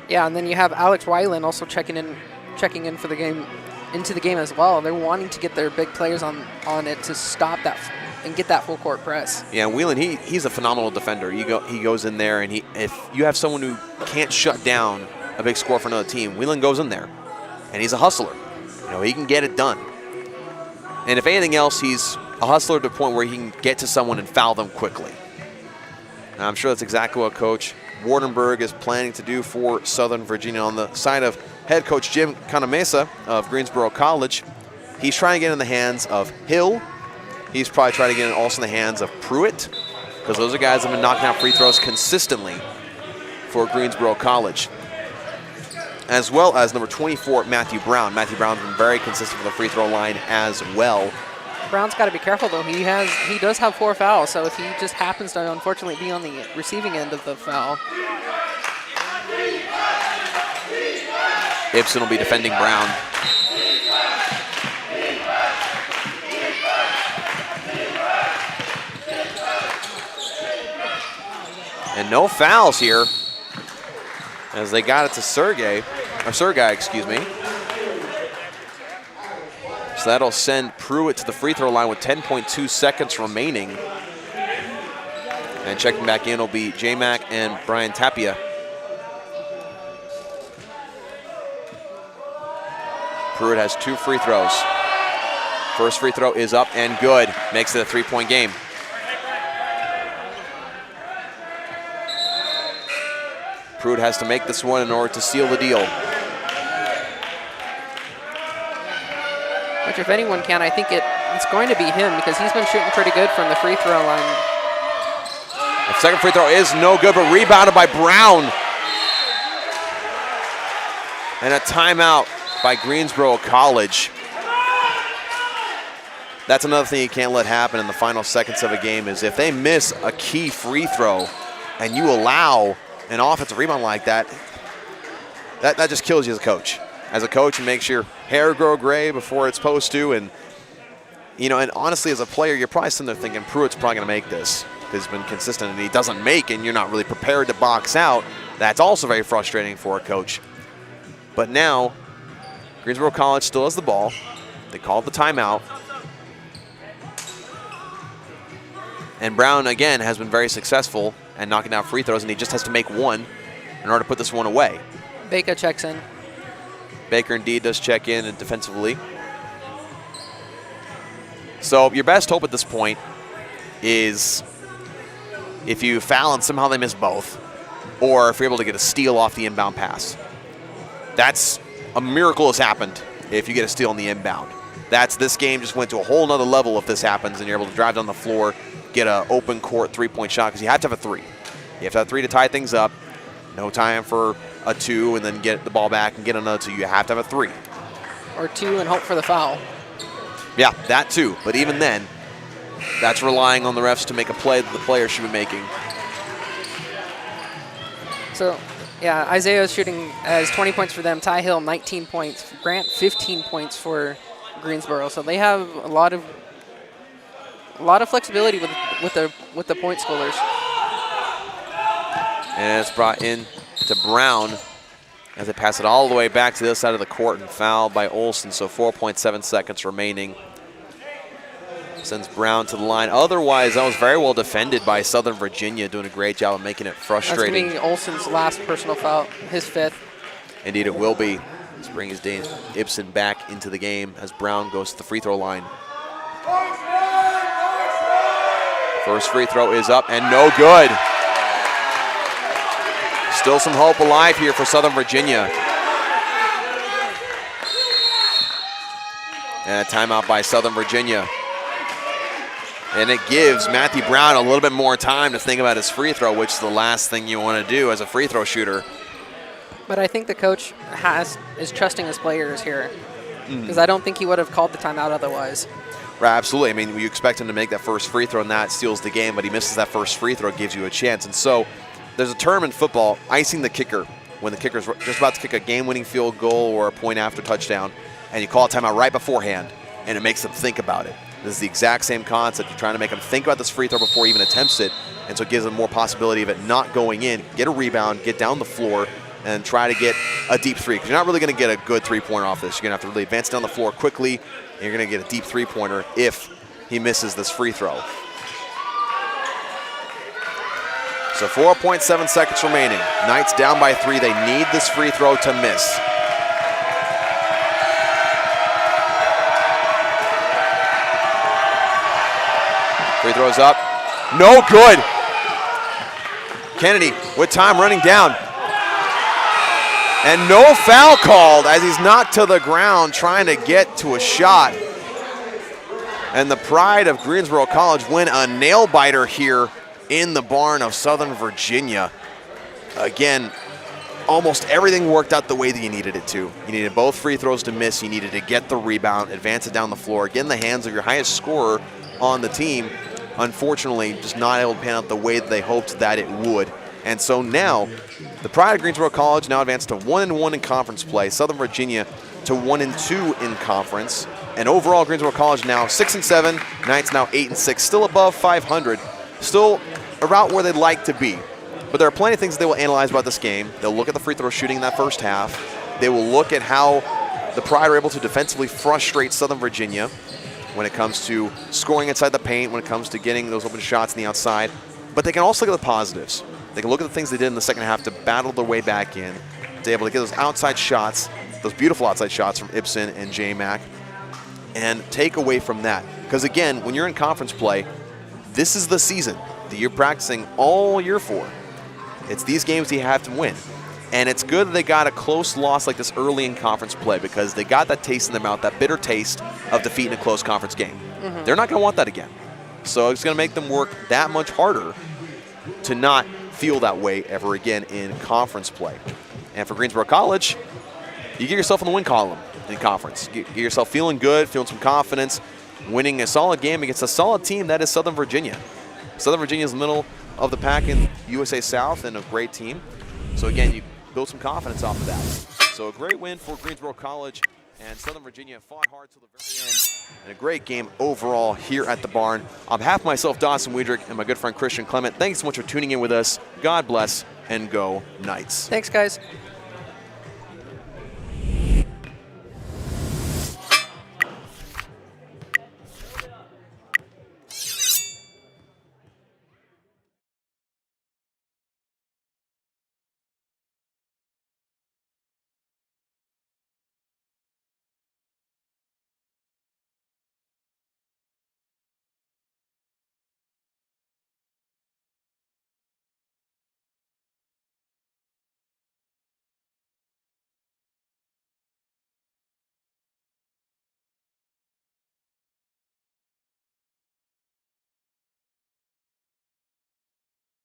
Yeah, and then you have Alex Weiland also checking in for the game, into the game as well. They're wanting to get their big players on it to stop that and get that full court press. Yeah, Whelan, he's a phenomenal defender. He goes in there, and if you have someone who can't shut down a big score for another team, Whelan goes in there, and he's a hustler. You know, he can get it done. And if anything else, he's a hustler to the point where he can get to someone and foul them quickly. And I'm sure that's exactly what Coach Wardenberg is planning to do for Southern Virginia. On the side of head coach Jim Canamesa of Greensboro College, he's trying to get in the hands of Hill. He's probably trying to get it also in the hands of Pruitt, because those are guys that have been knocking out free throws consistently for Greensboro College. As well as number 24, Matthew Brown. Matthew Brown's been very consistent for the free throw line as well. Brown's got to be careful, though. He does have 4 fouls, so if he just happens to unfortunately be on the receiving end of the foul. Ibsen will be defending Brown. And no fouls here, as they got it to Sergei, excuse me. So that'll send Pruitt to the free throw line with 10.2 seconds remaining. And checking back in will be J-Mac and Brian Tapia. Pruitt has 2 free throws. First free throw is up and good. Makes it a 3-point game. Pruitt has to make this one in order to seal the deal. Which, if anyone can, I think it's going to be him because he's been shooting pretty good from the free throw line. The second free throw is no good, but rebounded by Brown. And a timeout by Greensboro College. That's another thing you can't let happen in the final seconds of a game is if they miss a key free throw and you allow an offensive rebound like that, that just kills you as a coach. As a coach, it makes your hair grow gray before it's supposed to. And, you know, and honestly, as a player, you're probably sitting there thinking, Pruitt's probably going to make this because he's been consistent and he doesn't make it and you're not really prepared to box out. That's also very frustrating for a coach. But now, Greensboro College still has the ball. They called the timeout. And Brown, again, has been very successful at knocking down free throws, and he just has to make one in order to put this one away. Baker checks in. Baker indeed does check in defensively. So your best hope at this point is if you foul and somehow they miss both, or if you're able to get a steal off the inbound pass. That's a miracle has happened if you get a steal on the inbound. This game just went to a whole nother level if this happens and you're able to drive down the floor, get an open court three-point shot, because you have to have a three. You have to have a three to tie things up. No time for a two and then get the ball back and get another two. You have to have a three. Or two and hope for the foul. Yeah, that too. But even then, that's relying on the refs to make a play that the player should be making. So, yeah, Isaiah's shooting as 20 points for them. Ty Hill, 19 points. Grant, 15 points for Greensboro. So they have a lot of flexibility with the point scorers. And it's brought in to Brown as they pass it all the way back to the other side of the court and fouled by Olsen. So 4.7 seconds remaining. Sends Brown to the line. Otherwise, that was very well defended by Southern Virginia, doing a great job of making it frustrating. That's going to be Olsen's last personal foul, his fifth. Indeed, it will be. Let's bring his Dane Ibsen back into the game as Brown goes to the free throw line. First free throw is up and no good. Still some hope alive here for Southern Virginia. And a timeout by Southern Virginia. And it gives Matthew Brown a little bit more time to think about his free throw, which is the last thing you want to do as a free throw shooter. But I think the coach is trusting his players here, because I don't think he would have called the timeout otherwise. Right, absolutely. I mean, you expect him to make that first free throw, and that seals the game, but he misses that first free throw, gives you a chance. And so there's a term in football, icing the kicker, when the kicker's just about to kick a game-winning field goal or a point-after touchdown, and you call a timeout right beforehand, and it makes them think about it. This is the exact same concept. You're trying to make them think about this free throw before he even attempts it, and so it gives them more possibility of it not going in, get a rebound, get down the floor, and try to get a deep three. Because you're not really going to get a good three-pointer off this. You're going to have to really advance down the floor quickly, and you're going to get a deep three-pointer if he misses this free throw. So 4.7 seconds remaining. Knights down by 3. They need this free throw to miss. Free throws up. No good. Kennedy with time running down. And no foul called as he's knocked to the ground trying to get to a shot. And the pride of Greensboro College win a nail biter here in the barn of Southern Virginia. Again, almost everything worked out the way that you needed it to. You needed both free throws to miss. You needed to get the rebound, advance it down the floor, get in the hands of your highest scorer on the team. Unfortunately, just not able to pan out the way that they hoped that it would. And so now, the pride of Greensboro College now advanced to 1-1 in conference play. Southern Virginia to 1-2 in conference. And overall, Greensboro College now 6-7. Knights now 8-6. Still above 500. Still around where they'd like to be. But there are plenty of things that they will analyze about this game. They'll look at the free throw shooting in that first half. They will look at how the Pride are able to defensively frustrate Southern Virginia when it comes to scoring inside the paint, when it comes to getting those open shots on the outside. But they can also look at the positives. They can look at the things they did in the second half to battle their way back in, to be able to get those outside shots, those beautiful outside shots from Ibsen and J-Mac, and take away from that. Because again, when you're in conference play, this is the season that you're practicing all year for. It's these games that you have to win. And it's good that they got a close loss like this early in conference play because they got that taste in their mouth, that bitter taste of defeat in a close conference game. They're not going to want that again. So it's going to make them work that much harder to not feel that way ever again in conference play. And for Greensboro College, you get yourself in the win column in conference. Get yourself feeling good, feeling some confidence, winning a solid game against a solid team that is Southern Virginia. Southern Virginia is the middle of the pack in USA South and a great team. So again, you build some confidence off of that. So a great win for Greensboro College, and Southern Virginia fought hard till the very end. And a great game overall here at the barn. On behalf of myself, Dawson Weidrich, and my good friend Christian Clement, thanks so much for tuning in with us. God bless, and go Knights. Thanks, guys.